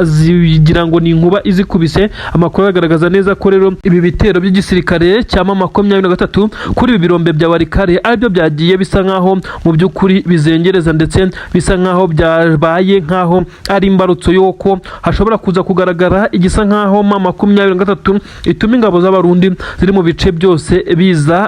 zigira ngo ni inkuba izikubise. Amakuru agaragaza neza ko rero ibi bitero by'igisirikare cya M23 kuri ibi birombe bya Walikale aribyo byagiye bisa nkaho mu by'ukuri bizengereza ndetse bisa nkaho byabaye nkaho ari imbarutso y'uko hashobora kuza kugaragara igisa nkaho M23 ituma ingabo z'abarundi ziri mu bice byose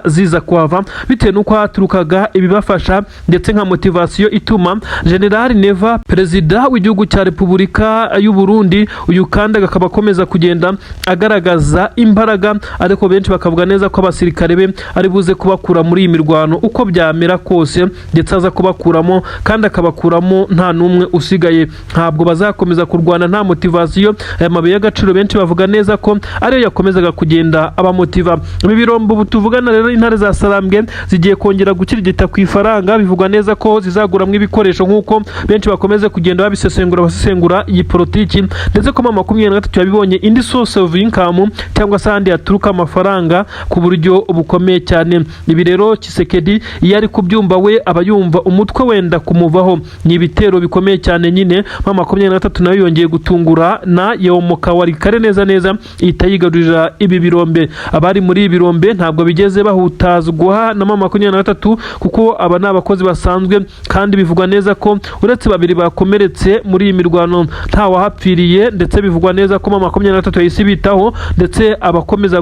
ziza kuhava, bitewe n'uko haturukaga ibibafasha ndetse nka motivation ituma General Neva perezida w'igihugu cya Repubulika y'u Burundi uyu kandi akaba akomeza kugenda agaragaza imbaraga, ariko benshi bakavuga neza ko abasirikare be ari buze kubakura muri iyi mirwano uko byamera kose, ndetse aza kubakuramo kandi akabakuramo nta numwe usigaye. Ntabwo bazakomeza kurwana nta motivation. Aya mabuye y'agaciro benshi bavuga neza ko ariyo yakomezaga kugenda abamotiva. Ibi birombo ubu tuvugana rero intare za Sarambwe zigiye kongera gukirigita ku ifaranga. Bivugwa neza ko zizaguramwe ibikoresho nk'uko benshi bakomeze kugenda basesengura iyi politiki, ndetse ko M23 yabibonye indi source of income cyangwa se handi yaturuka amafaranga ku buryo bukomeye cyane. Ibi rero Tshisekedi iyo ari kubyumva we aba yumva umutwe wenda kumuvaho. Ni ibitero bikomeye cyane nyine. M23 nayo yongeye gutungura na yomoka Walikale neza ihita yigarurira ibi birombe. Abari muri ibi birombe ntabwo bigeze bahutazwa na M23 kuko aba ni abakozi basanzwe, kandi bivugwa neza ko uretse babiri bakomeretse muri iyi mirwano nta wahapfiriye, ndetse bivugwa neza ko M23 yahise bitaho ndetse abakomeza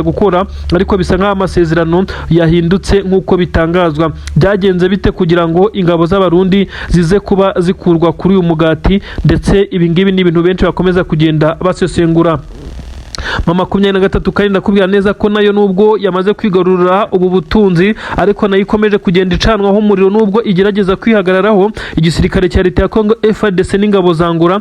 gukora, ariko bisa nkaho amasezerano yahindutse nk'uko bitangazwa. Byagenze bite kugira ngo ingabo z'abarundi zize kuba zikurwa kuri uyu mugati? Ndetse ibi ngibi ni ibintu benshi bakomeza kugenda basesengura. M23 kandi ndakubwira neza ko nayo nubwo yamaze kwigarurira ubu butunzi ariko nayo ikomeje kugenda icanwaho umuriro nubwo igerageza kwihagararaho. Igisirikare cya leta ya Kongo FARDC n'ingabo za Angola